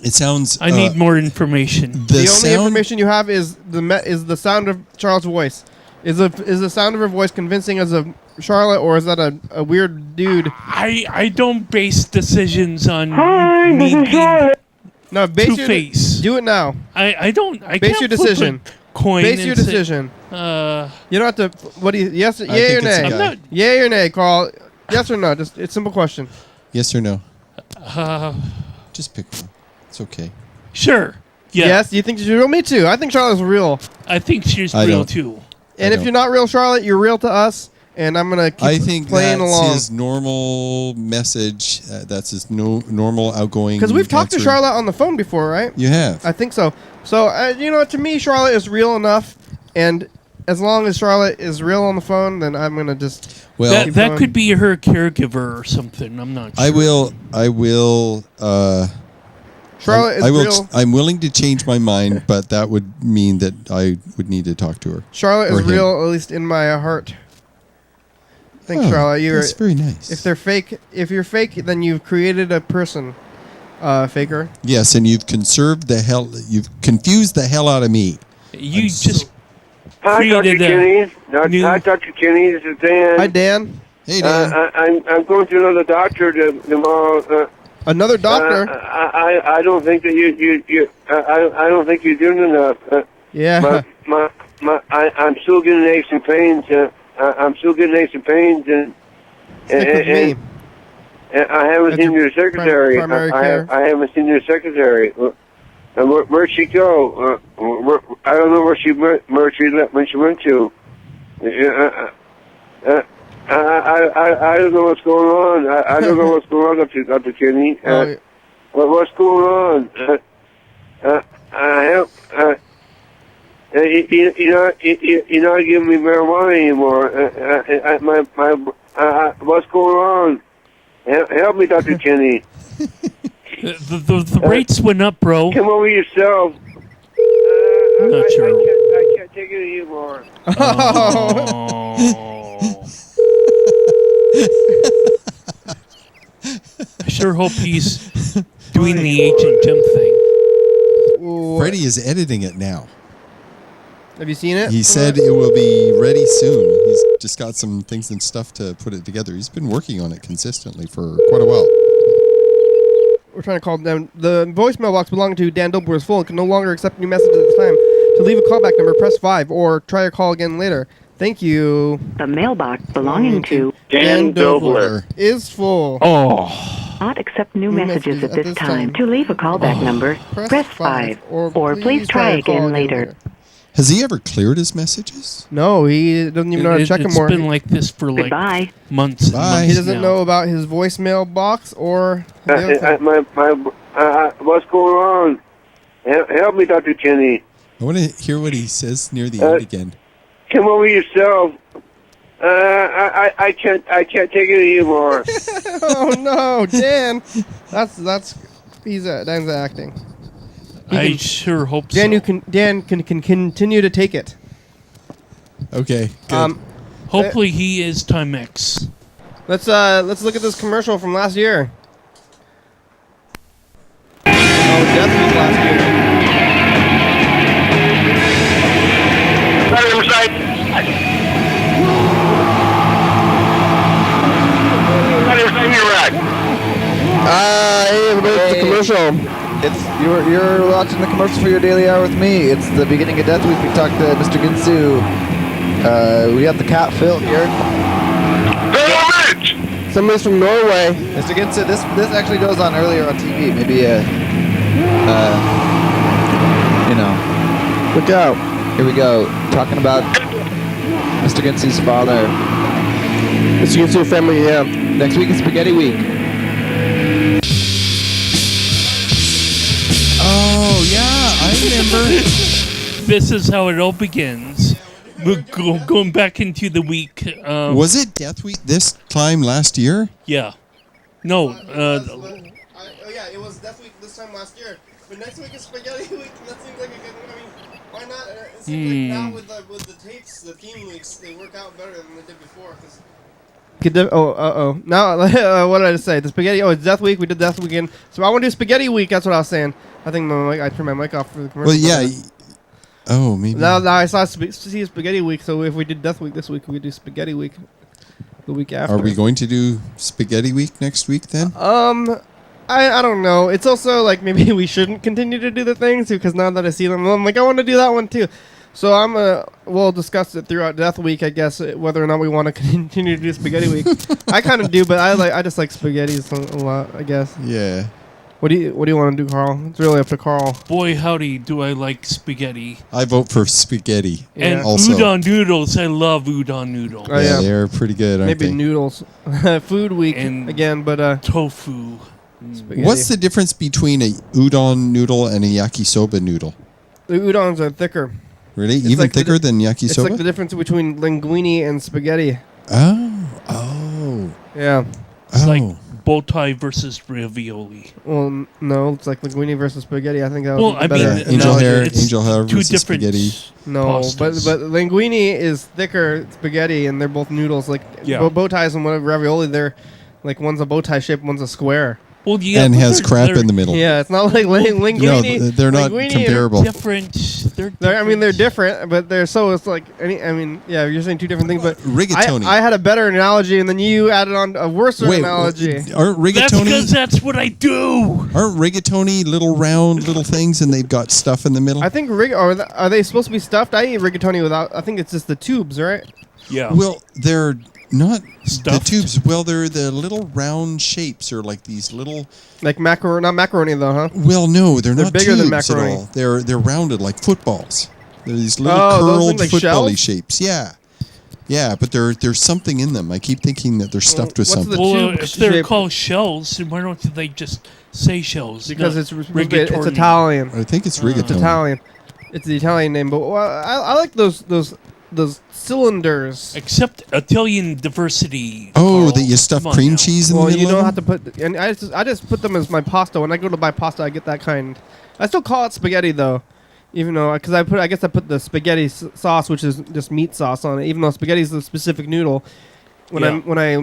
Speaker 2: It sounds.
Speaker 3: I need more information.
Speaker 1: The only information you have is the sound of Charlotte's voice. Is the sound of her voice convincing as a Charlotte, or is that a weird dude?
Speaker 3: I don't base decisions on
Speaker 6: Hi, this is Charlotte.
Speaker 1: No,
Speaker 3: Two-Face.
Speaker 1: Do it now.
Speaker 3: I don't. I
Speaker 1: base
Speaker 3: can't
Speaker 1: your decision.
Speaker 3: Flip a coin.
Speaker 1: Base your decision.
Speaker 3: You
Speaker 1: don't have to. What do you? Yes, yay or nay? Yay or nay, Carl? Yes or no? Just it's a simple question.
Speaker 2: Yes or no? Just pick one. It's okay.
Speaker 3: Sure. Yeah.
Speaker 1: Yes. You think she's real? Me too. I think Charlotte's real.
Speaker 3: I think she's real too.
Speaker 1: And if you're not real, Charlotte, you're real to us. And I'm gonna keep playing along.
Speaker 2: That's his normal message. That's his normal outgoing.
Speaker 1: Because we've talked to Charlotte on the phone before, right?
Speaker 2: You have.
Speaker 1: I think so. So to me, Charlotte is real enough, and as long as Charlotte is real on the phone, then I'm gonna just.
Speaker 2: Well,
Speaker 3: that could be her caregiver or something. I'm not sure.
Speaker 2: I will.
Speaker 1: Charlotte is real.
Speaker 2: I'm willing to change my mind, but that would mean that I would need to talk to her.
Speaker 1: Charlotte is real, at least in my heart. Thanks, Charlotte.
Speaker 2: That's very nice.
Speaker 1: If you're fake, then you've created a person, faker.
Speaker 2: Yes, and you've confused the hell out of me.
Speaker 3: You just
Speaker 11: Hi,
Speaker 3: created
Speaker 11: Dr. Kenny. Hi, Dr. Kenny. This is Dan.
Speaker 1: Hi, Dan.
Speaker 2: Hey, Dan.
Speaker 11: I'm going to another doctor tomorrow.
Speaker 1: Another doctor?
Speaker 11: I don't think that I don't think you're doing enough.
Speaker 1: Yeah.
Speaker 11: I'm still getting aches and pains. I'm still getting aches and pains, and I haven't seen your secretary.
Speaker 1: Primary care.
Speaker 11: I haven't seen your secretary. Where'd she go? I don't know where she went when she went to. I don't know what's going on. I don't know what's going on, Dr. Kenny. What's going on? You're not giving me marijuana anymore. What's going on? Help me, Dr. Kenny.
Speaker 3: The rates went up, bro.
Speaker 11: Come over yourself.
Speaker 3: Not sure.
Speaker 11: I can't take it anymore.
Speaker 3: I sure hope he's doing the Agent Jim thing.
Speaker 2: Freddie is editing it now.
Speaker 1: Have you seen it?
Speaker 2: He said it will be ready soon. He's just got some things and stuff to put it together. He's been working on it consistently for quite a while.
Speaker 1: We're trying to call them. The voicemail box belonging to Dan Dober is full and can no longer accept new messages at this time. To leave a callback number, press 5 or try a call again later. Thank you.
Speaker 12: The mailbox belonging to
Speaker 1: Dan Dobler is full.
Speaker 12: Not accept new messages at this time. To leave a callback number, press 5 or please try again later.
Speaker 2: Has he ever cleared his messages?
Speaker 1: No, he doesn't even know how to check them more.
Speaker 3: It's been like this for like months.
Speaker 2: Bye.
Speaker 1: He doesn't know about his voicemail box or...
Speaker 11: What's going on? Help me, Dr. Kenny.
Speaker 2: I want to hear what he says near the end again.
Speaker 11: Come over yourself. I can't take it anymore.
Speaker 1: Oh no, Dan! Dan's acting.
Speaker 3: I sure hope
Speaker 1: Dan,
Speaker 3: so.
Speaker 1: Dan can continue to take it.
Speaker 2: Okay, good.
Speaker 3: Hopefully he is Timex.
Speaker 1: Let's look at this commercial from last year. Oh, Death Week last year. Hey everybody, it's the commercial.
Speaker 13: You're watching the commercial for your daily hour with me. It's the beginning of Death Week. We talked to Mr. Ginsu. We have the cat Phil here.
Speaker 1: Somebody's from Norway.
Speaker 13: Mr. Ginsu, this actually goes on earlier on TV. Maybe
Speaker 1: Look out.
Speaker 13: Here we go. Talking about Mr. Ginsu's father.
Speaker 1: Mr. Ginsu's family, yeah.
Speaker 13: Next week is Spaghetti Week.
Speaker 2: Oh, yeah, I remember.
Speaker 3: This is how it all begins. We're going back into the week.
Speaker 2: Was it Death Week this time last year?
Speaker 3: Yeah. No.
Speaker 1: Yeah, it was Death Week this time last year. But next week is Spaghetti Week, and that seems like a good... I mean, why not? It seems like now with the tapes, the theme weeks, they work out better than they did before. Now, what did I just say? The Spaghetti... Oh, it's Death Week. We did Death Week again. So I want to do Spaghetti Week. That's what I was saying. I think I turned my mic off for the commercial.
Speaker 2: Well, yeah. Oh, maybe.
Speaker 1: Now I saw see Spaghetti Week, so if we did Death Week this week, we do Spaghetti Week the week after.
Speaker 2: Are we going to do Spaghetti Week next week then?
Speaker 1: I don't know. It's also like maybe we shouldn't continue to do the things because now that I see them, I'm like I want to do that one too. So we'll discuss it throughout Death Week, I guess, whether or not we want to continue to do Spaghetti Week. I kind of do, but I just like spaghetti a lot, I guess.
Speaker 2: Yeah.
Speaker 1: What do you want to do, Carl? It's really up to Carl.
Speaker 3: Boy, howdy, do I like spaghetti.
Speaker 2: I vote for spaghetti.
Speaker 3: And
Speaker 2: also.
Speaker 3: udon noodles. I love udon noodles.
Speaker 1: Oh, yeah.
Speaker 2: They're pretty good, aren't
Speaker 1: Maybe
Speaker 2: they?
Speaker 1: Noodles. Food Week
Speaker 3: and
Speaker 1: again, but...
Speaker 3: tofu.
Speaker 1: Spaghetti.
Speaker 2: What's the difference between a udon noodle and a yakisoba noodle?
Speaker 1: The udons are thicker.
Speaker 2: Really?
Speaker 1: It's
Speaker 2: Even
Speaker 1: like
Speaker 2: thicker than yakisoba?
Speaker 1: It's like the difference between linguine and spaghetti.
Speaker 2: Oh.
Speaker 1: Yeah.
Speaker 3: It's like bow tie versus ravioli.
Speaker 1: Well, no, it's like linguine versus spaghetti. I think that
Speaker 3: Well,
Speaker 1: was
Speaker 3: I
Speaker 1: better.
Speaker 3: mean,
Speaker 2: angel
Speaker 3: no,
Speaker 2: hair
Speaker 3: it's
Speaker 2: two versus
Speaker 3: different
Speaker 2: spaghetti.
Speaker 1: No,
Speaker 3: pastas.
Speaker 1: but linguine is thicker spaghetti, and they're both noodles. Like
Speaker 3: Yeah.
Speaker 1: bow ties and whatever ravioli, they're like one's a bow tie shape, one's a square.
Speaker 3: Well, yeah,
Speaker 2: and
Speaker 3: but
Speaker 2: has crap in the middle.
Speaker 1: Yeah, it's not like linguine.
Speaker 2: No, they're not
Speaker 1: linguine
Speaker 2: comparable.
Speaker 3: Different.
Speaker 1: They're different, but they're so it's like you're saying two different things. But
Speaker 2: rigatoni.
Speaker 1: I had a better analogy, and then you added on a worse analogy.
Speaker 2: Aren't rigatoni?
Speaker 3: That's because that's what I do.
Speaker 2: Aren't rigatoni little round little things, and they've got stuff in the middle?
Speaker 1: I think are they supposed to be stuffed? I eat rigatoni without. I think it's just the tubes, right?
Speaker 3: Yeah.
Speaker 2: Well, they're not
Speaker 3: Stuffed?
Speaker 2: the tubes. Well, they're the little round shapes, or like these little.
Speaker 1: Like macaroni, not macaroni though, huh?
Speaker 2: Well, no, they're not
Speaker 1: bigger than
Speaker 2: tubes at
Speaker 1: macaroni.
Speaker 2: all. They're rounded like footballs. They're these little
Speaker 1: those
Speaker 2: curled
Speaker 1: look like
Speaker 2: football-y
Speaker 1: shells?
Speaker 2: shapes. Yeah. Yeah, but there's something in them. I keep thinking that they're stuffed with
Speaker 1: what's the
Speaker 2: something.
Speaker 3: Well,
Speaker 1: tube
Speaker 3: if they're
Speaker 1: shape?
Speaker 3: called shells, then why don't they just say shells?
Speaker 1: Because
Speaker 3: not
Speaker 1: it's
Speaker 3: rigatoni?
Speaker 1: Italian.
Speaker 2: I think it's
Speaker 1: It's
Speaker 2: rigatoni.
Speaker 1: Italian. It's the Italian name, but I like those cylinders.
Speaker 3: Except Italian diversity.
Speaker 2: Oh,
Speaker 3: Carl.
Speaker 2: that you stuff
Speaker 3: Come on
Speaker 2: cream
Speaker 3: now.
Speaker 2: cheese in
Speaker 1: Well,
Speaker 2: the middle
Speaker 1: you don't
Speaker 2: of
Speaker 1: have to put, and I just put them as my pasta. When I go to buy pasta, I get that kind. I still call it spaghetti though, even though because I guess I put the spaghetti sauce, which is just meat sauce on it. Even though spaghetti is a specific noodle, when I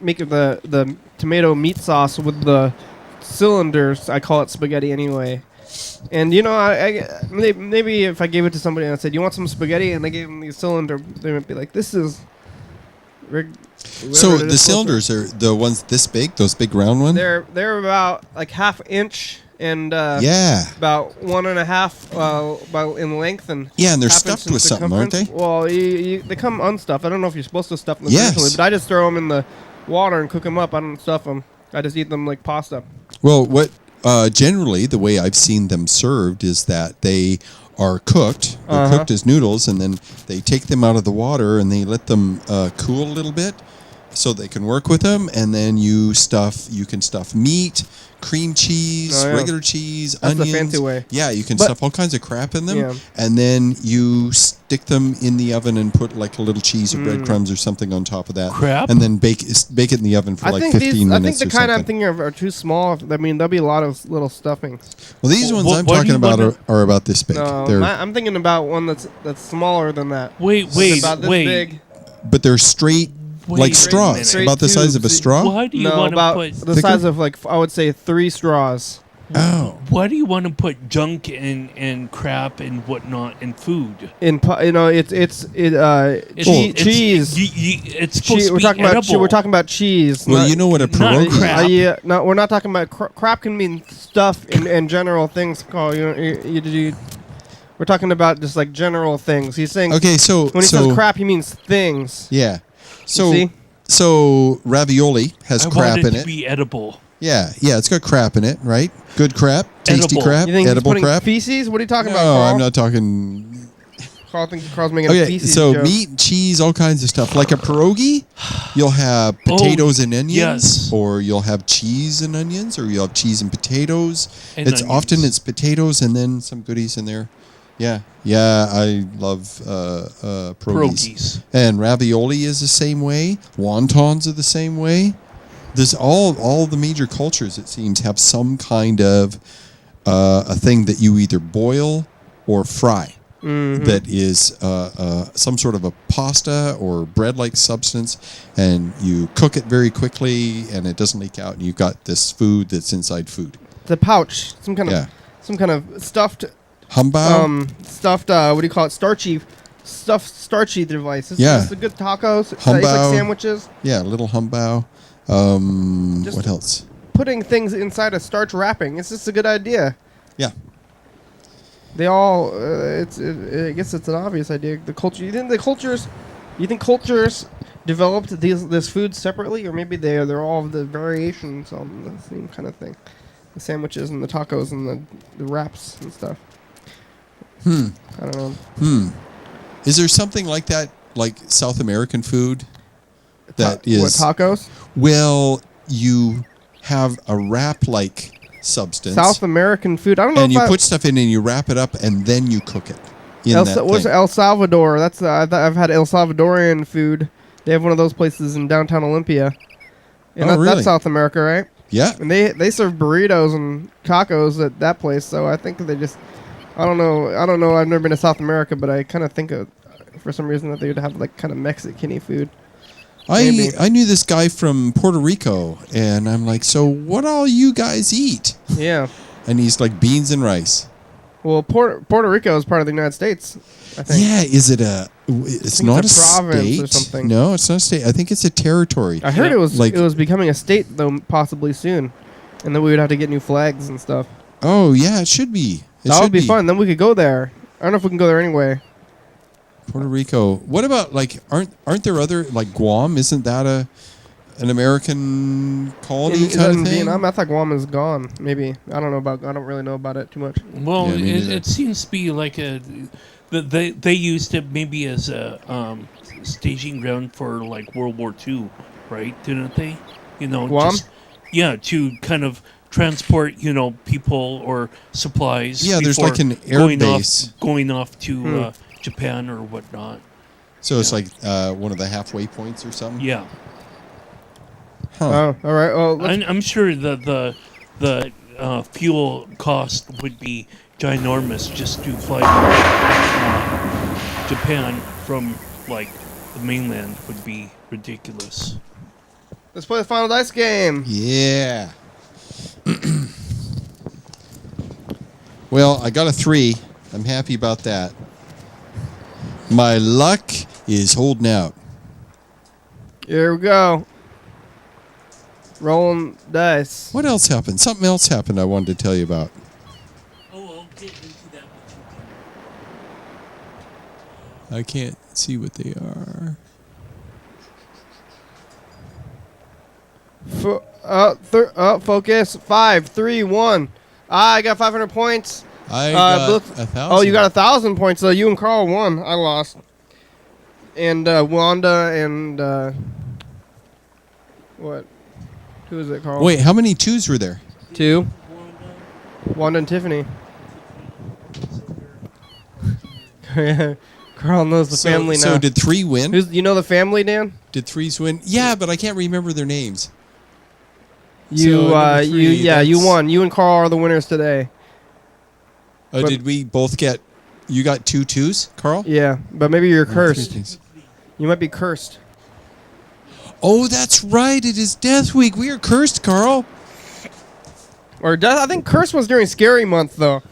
Speaker 1: make the tomato meat sauce with the cylinders, I call it spaghetti anyway. And maybe if I gave it to somebody and I said, "You want some spaghetti?" and they gave them the cylinder, they might be like, "This is."
Speaker 2: So the cylinders are the ones this big, those big round ones.
Speaker 1: They're about like ½ inch and about 1.5 about in length and
Speaker 2: and they're
Speaker 1: ½
Speaker 2: stuffed
Speaker 1: inch in
Speaker 2: with something, aren't they?
Speaker 1: Well, they come unstuffed. I don't know if you're supposed to stuff them
Speaker 2: Yes.
Speaker 1: originally, but I just throw them in the water and cook them up. I don't stuff them. I just eat them like pasta.
Speaker 2: Well, what generally the way I've seen them served is that they are cooked. They're cooked as noodles, and then they take them out of the water and they let them cool a little bit so they can work with them. And then you can stuff meat, cream cheese, regular cheese,
Speaker 1: That's
Speaker 2: onions.
Speaker 1: the fancy way.
Speaker 2: Yeah, you can
Speaker 1: But-
Speaker 2: stuff all kinds of crap in them,
Speaker 1: Yeah.
Speaker 2: and then you stick them in the oven and put like a little cheese or breadcrumbs or something on top of that.
Speaker 3: Crap?
Speaker 2: And then bake it in the oven for like 15
Speaker 1: I
Speaker 2: minutes
Speaker 1: think
Speaker 2: or
Speaker 1: the kind I'm
Speaker 2: something.
Speaker 1: thinking of are too small. I mean, there'll be a lot of little stuffings.
Speaker 2: Well, these ones
Speaker 3: What-
Speaker 2: I'm
Speaker 3: what do
Speaker 2: talking
Speaker 3: you
Speaker 2: about
Speaker 3: wanna-
Speaker 2: are about this big.
Speaker 1: No,
Speaker 2: They're,
Speaker 1: I'm thinking about one that's smaller than that.
Speaker 3: Wait,
Speaker 1: It's about this big.
Speaker 2: but they're straight,
Speaker 3: Wait
Speaker 2: like
Speaker 3: a
Speaker 2: straws,
Speaker 1: minute.
Speaker 2: about the size of a
Speaker 1: Straight
Speaker 2: straw.
Speaker 3: Why do you
Speaker 1: No,
Speaker 3: want to
Speaker 1: about
Speaker 3: put?
Speaker 1: the
Speaker 2: Thicker?
Speaker 1: size of like I would say 3 straws.
Speaker 2: Oh,
Speaker 3: Why do you want to put junk and crap and whatnot in food?
Speaker 1: It's cheese.
Speaker 3: It's supposed to
Speaker 1: We're
Speaker 3: be
Speaker 1: talking
Speaker 3: edible.
Speaker 1: about we're talking about cheese.
Speaker 2: well,
Speaker 1: not-
Speaker 2: you know what a
Speaker 3: not
Speaker 2: pierogi
Speaker 3: crap.
Speaker 2: is.
Speaker 1: No, we're not talking about crap. Can mean stuff in general things. Carl, we're talking about just like general things. He's saying
Speaker 2: Okay, so
Speaker 1: when he says crap, he means things.
Speaker 2: yeah,
Speaker 1: See?
Speaker 2: so ravioli has
Speaker 3: I
Speaker 2: crap
Speaker 3: want
Speaker 2: in
Speaker 3: to
Speaker 2: it.
Speaker 3: be edible.
Speaker 2: Yeah, it's got crap in it, right? Good crap, tasty
Speaker 3: Edible.
Speaker 2: crap,
Speaker 1: You think
Speaker 2: edible
Speaker 1: he's putting
Speaker 2: crap.
Speaker 1: feces? What are you talking
Speaker 2: No,
Speaker 1: about, Carl?
Speaker 2: I'm not talking.
Speaker 1: Carl thinks Carl's making a
Speaker 2: Okay,
Speaker 1: feces
Speaker 2: so
Speaker 1: joke.
Speaker 2: meat, cheese, all kinds of stuff. Like a pierogi, you'll have potatoes and onions,
Speaker 3: yes.
Speaker 2: or you'll have cheese and onions, or you'll have cheese and potatoes.
Speaker 3: And
Speaker 2: It's
Speaker 3: onions.
Speaker 2: often it's potatoes and then some goodies in there. Yeah, I love pierogies.
Speaker 3: Pierogies.
Speaker 2: And ravioli is the same way. Wontons are the same way. There's all the major cultures, it seems, have some kind of a thing that you either boil or fry. That is some sort of a pasta or bread-like substance, and you cook it very quickly, and it doesn't leak out, and you've got this food that's inside food.
Speaker 1: It's a pouch, some kind of stuffed
Speaker 2: Humbao?
Speaker 1: stuffed what do you call it? Starchy device. It's a good tacos. It's like
Speaker 2: Humbao.
Speaker 1: sandwiches.
Speaker 2: Yeah, little humbao.
Speaker 1: Just
Speaker 2: What else?
Speaker 1: Putting things inside a starch wrapping. It's just a good idea.
Speaker 2: Yeah.
Speaker 1: They all. I guess it's an obvious idea. The culture. You think cultures developed this food separately, or maybe they're all the variations on the same kind of thing. The sandwiches and the tacos and the wraps and stuff. I don't know.
Speaker 2: Is there something like that, like South American food? That is
Speaker 1: what, tacos?
Speaker 2: Well, you have a wrap-like substance.
Speaker 1: South American food. I don't know.
Speaker 2: And
Speaker 1: if
Speaker 2: you put stuff in and you wrap it up and then you cook it.
Speaker 1: What's El Salvador? That's I've had El Salvadorian food. They have one of those places in downtown Olympia. And
Speaker 2: really?
Speaker 1: That's South America, right?
Speaker 2: Yeah.
Speaker 1: And they serve burritos and tacos at that place. So I think they just. I don't know. I've never been to South America, but I kind of think of, for some reason, that they would have like kind of Mexican-y food.
Speaker 2: I knew this guy from Puerto Rico, and I'm like, so what all you guys eat?
Speaker 1: Yeah.
Speaker 2: And he's like, beans and rice.
Speaker 1: Well, Puerto Rico is part of the United States, I think.
Speaker 2: Yeah, is it a... It's not a
Speaker 1: province
Speaker 2: state.
Speaker 1: or something.
Speaker 2: No, it's not a state. I think it's a territory.
Speaker 1: I heard it was becoming a state, though, possibly soon. And then we would have to get new flags and stuff.
Speaker 2: Oh, yeah, it should be.
Speaker 1: That would be fun. Then we could go there. I don't know if we can go there anyway.
Speaker 2: Puerto Rico. What about, like, aren't there other... Like, Guam? Isn't that an American colony kind of thing?
Speaker 1: Vietnam? I thought Guam is gone. Maybe. I don't really know about it too much.
Speaker 3: Well, it seems to be like they used it maybe as a staging ground for like World War II, right? Didn't they?
Speaker 1: Guam?
Speaker 3: To kind of transport people or supplies.
Speaker 2: Yeah, there's like an air base
Speaker 3: going off to Japan or whatnot.
Speaker 2: So it's like one of the halfway points or something.
Speaker 3: Yeah.
Speaker 2: Huh.
Speaker 1: Oh, all right. Well,
Speaker 3: I'm sure the fuel cost would be ginormous just to fly to Japan from like the mainland would be ridiculous.
Speaker 1: Let's play the final dice game.
Speaker 2: Yeah. Well, I got a 3. I'm happy about that. My luck is holding out.
Speaker 1: Here we go. Rolling dice.
Speaker 2: What else happened? Something else happened I wanted to tell you about.
Speaker 3: Oh, I'll get into that.
Speaker 2: I can't see what they are.
Speaker 1: Focus. 5, 3, 1. I got 500 points.
Speaker 2: I got 1,000.
Speaker 1: Oh, you got 1,000 points. So you and Carl won. I lost. And Wanda and what? Who is it, Carl?
Speaker 2: Wait, how many 2s were there?
Speaker 1: 2. Wanda and Tiffany. Carl knows the family now.
Speaker 2: So did 3 win?
Speaker 1: You know the family, Dan?
Speaker 2: Did 3s win? Yeah, but I can't remember their names.
Speaker 1: You won. You and Carl are the winners today.
Speaker 2: Did we both get... You got 2 2s, Carl?
Speaker 1: Yeah, but maybe you're cursed. You might be cursed.
Speaker 2: Oh, that's right. It is Death Week. We are cursed, Carl.
Speaker 1: I think curse was during Scary Month, though.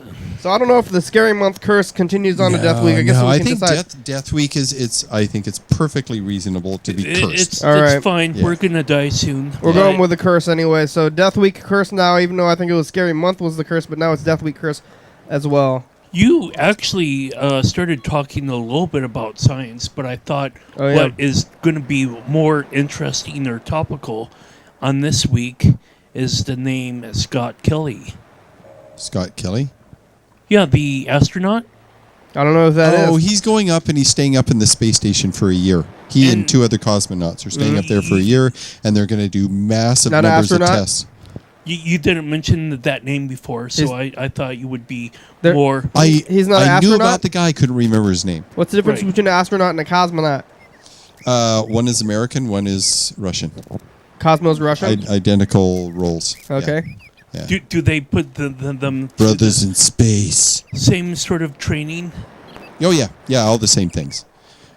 Speaker 1: So I don't know if the Scary Month curse continues on to Death Week. I guess we can decide.
Speaker 2: Death Week is. I think it's perfectly reasonable to be cursed.
Speaker 3: It's fine. Yeah. We're gonna die soon.
Speaker 1: We're going with the curse anyway. So Death Week curse now. Even though I think it was Scary Month was the curse, but now it's Death Week curse as well.
Speaker 3: You actually started talking a little bit about science, but I thought what is going to be more interesting or topical on this week is the name Scott Kelly.
Speaker 2: Scott Kelly?
Speaker 3: Yeah, the astronaut.
Speaker 1: I don't know if that is.
Speaker 2: Oh, he's going up and he's staying up in the space station for a year. He and 2 other cosmonauts are staying up there for a year, and they're going to do massive numbers of tests.
Speaker 3: You didn't mention that name before, so I thought you would be more...
Speaker 1: He's not an astronaut?
Speaker 2: I knew about the guy, I couldn't remember his name.
Speaker 1: What's the difference between an astronaut and a cosmonaut?
Speaker 2: One is American, one is Russian.
Speaker 1: Cosmo's Russian?
Speaker 2: Identical roles.
Speaker 1: Okay.
Speaker 2: Yeah.
Speaker 3: Do they put them...
Speaker 2: Brothers in space.
Speaker 3: Same sort of training?
Speaker 2: Oh, yeah. Yeah, all the same things.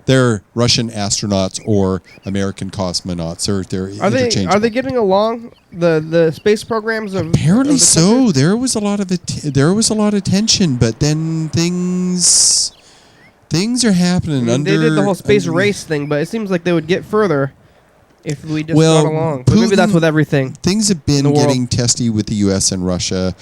Speaker 2: They're Russian astronauts or American cosmonauts. They're interchangeable.
Speaker 1: Are they getting along? The space programs of
Speaker 2: apparently so. There was a lot of tension, but then things are happening.
Speaker 1: They did the whole space race thing, but it seems like they would get further if we just got along. But maybe that's with everything.
Speaker 2: Things have been getting testy with the U.S. and Russia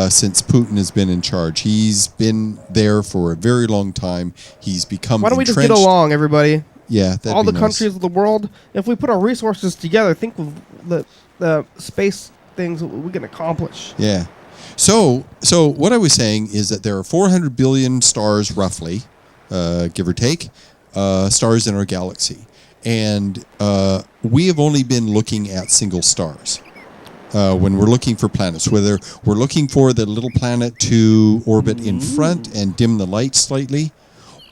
Speaker 2: since Putin has been in charge. He's been there for a very long time. He's become
Speaker 1: Why don't we just get along, everybody?
Speaker 2: Yeah,
Speaker 1: all the countries of the world. If we put our resources together, think of the space things we can accomplish.
Speaker 2: Yeah. So what I was saying is that there are 400 billion stars, roughly, give or take, stars in our galaxy. And we have only been looking at single stars when we're looking for planets, whether we're looking for the little planet to orbit in front and dim the light slightly,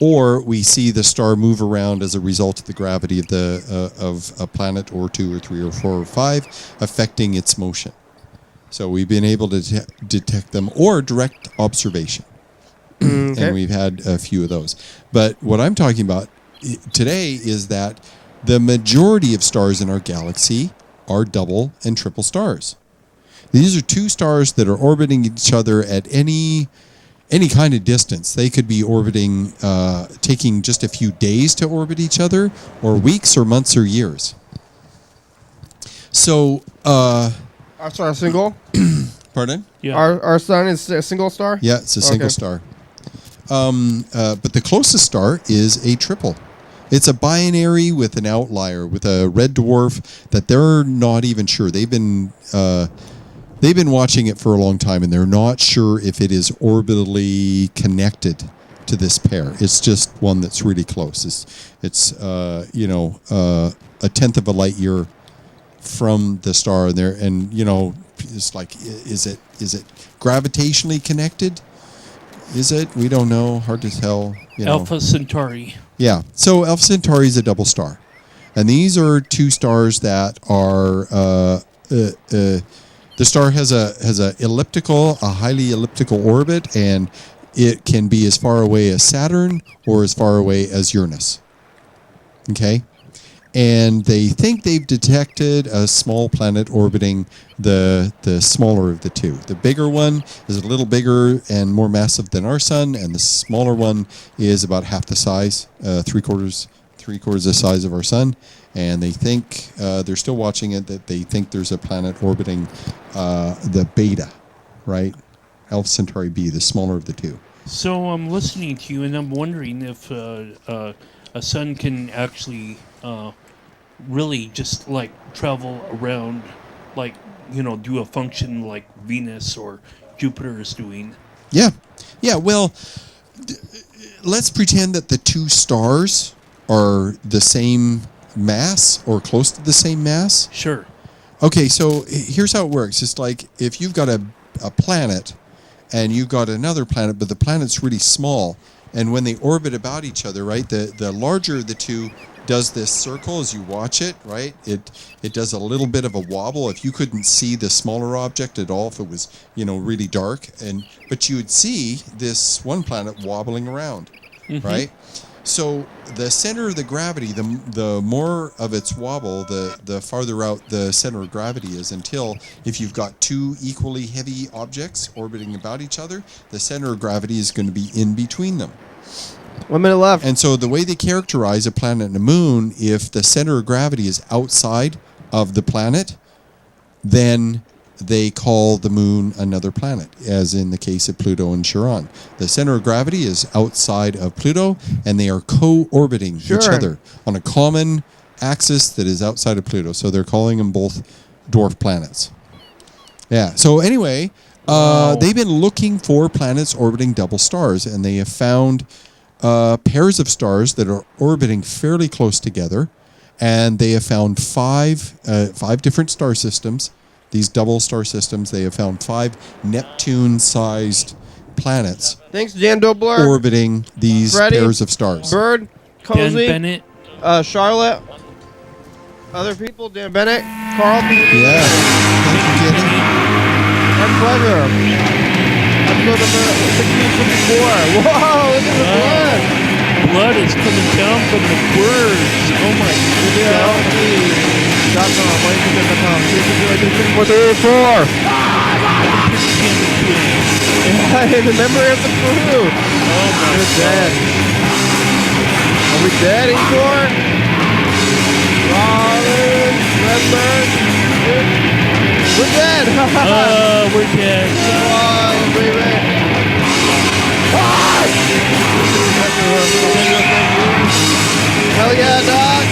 Speaker 2: or we see the star move around as a result of the gravity of a planet or 2 or 3 or 4 or 5 affecting its motion. So we've been able to detect them, or direct observation. And we've had a few of those. But what I'm talking about today is that The majority of stars in our galaxy are double and triple stars. These are two stars that are orbiting each other at any kind of distance. They could be orbiting, taking just a few days to orbit each other, or weeks or months or years. So,
Speaker 1: our star single?
Speaker 2: Pardon?
Speaker 3: Yeah.
Speaker 1: Our sun is a single star?
Speaker 2: Yeah, it's a single star. But the closest star is a triple. It's a binary with an outlier, with a red dwarf that they're not even sure. They've been watching it for a long time, and they're not sure if it is orbitally connected to this pair. It's just one that's really close. It's a tenth of a light year from the star, and it's like, is it gravitationally connected? Is it? We don't know. Hard to tell.
Speaker 3: Alpha Centauri.
Speaker 2: Yeah. So Alpha Centauri is a double star, and these are two stars that are. The star has a highly elliptical orbit, and it can be as far away as Saturn or as far away as Uranus. Okay? And they think they've detected a small planet orbiting the smaller of the two. The bigger one is a little bigger and more massive than our sun, and the smaller one is about half the size, three quarters the size of our sun. And they think, they're still watching it, that they think there's a planet orbiting the Beta, right? Alpha Centauri B, the smaller of the two.
Speaker 3: So I'm listening to you, and I'm wondering if a sun can actually really just like travel around, like, do a function like Venus or Jupiter is doing.
Speaker 2: Yeah. Well, let's pretend that the two stars are the same mass or close to the same mass.
Speaker 3: Sure.
Speaker 2: Okay, so here's how it works. It's like if you've got a planet and you've got another planet, but the planet's really small, and when they orbit about each other, right, the larger of the two does this circle as you watch it, right? It does a little bit of a wobble. If you couldn't see the smaller object at all, if it was, really dark, but you would see this one planet wobbling around, right? So the center of the gravity, the more of its wobble, the farther out the center of gravity is, until if you've got two equally heavy objects orbiting about each other, the center of gravity is going to be in between them.
Speaker 1: 1 minute left.
Speaker 2: And so the way they characterize a planet and a moon, if the center of gravity is outside of the planet, then they call the moon another planet, as in the case of Pluto and Charon. The center of gravity is outside of Pluto, and they are co-orbiting each other on a common axis that is outside of Pluto. So they're calling them both dwarf planets. Yeah. So anyway, they've been looking for planets orbiting double stars, and they have found pairs of stars that are orbiting fairly close together, and they have found five different star systems. These double star systems, they have found 5 Neptune-sized planets.
Speaker 1: Thanks, Jan Dobler.
Speaker 2: Orbiting these pairs of stars.
Speaker 1: Bird, Cozy,
Speaker 3: Dan Bennet,
Speaker 1: Charlotte, other people, Dan Bennet, Carlton.
Speaker 2: Yeah. Thank you, Kenny.
Speaker 1: My pleasure. Episode number 1654. Whoa, look at the blood.
Speaker 3: Blood is coming down from the words. Oh my God.
Speaker 1: Hey, the member of the crew. Oh my God. Dead. Are we dead, Igor? Robin, Redbird. We're dead.
Speaker 3: We're dead.
Speaker 1: Oh, baby. Hell yeah, dog.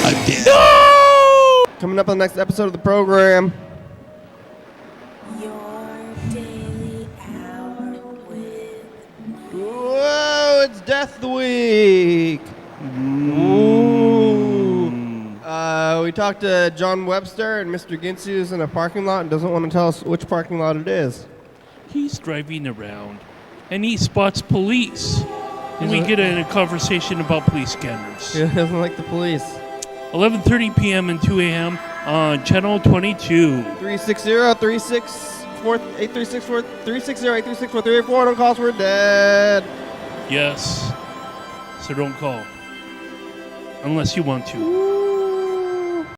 Speaker 2: I'm dead.
Speaker 1: No! Coming up on the next episode of the program. Whoa, it's Death Week. Ooh. We talked to John Webster, and Mr. Ginsu's in a parking lot and doesn't want to tell us which parking lot it is.
Speaker 3: He's driving around, and he spots police. And we get in a conversation about police scanners.
Speaker 1: He doesn't like the police.
Speaker 3: 11:30 p.m. and 2 a.m. on Channel 22.
Speaker 1: 360-3645. 836-436-4364 don't call us, we're dead.
Speaker 3: Yes. So don't call. Unless you want to.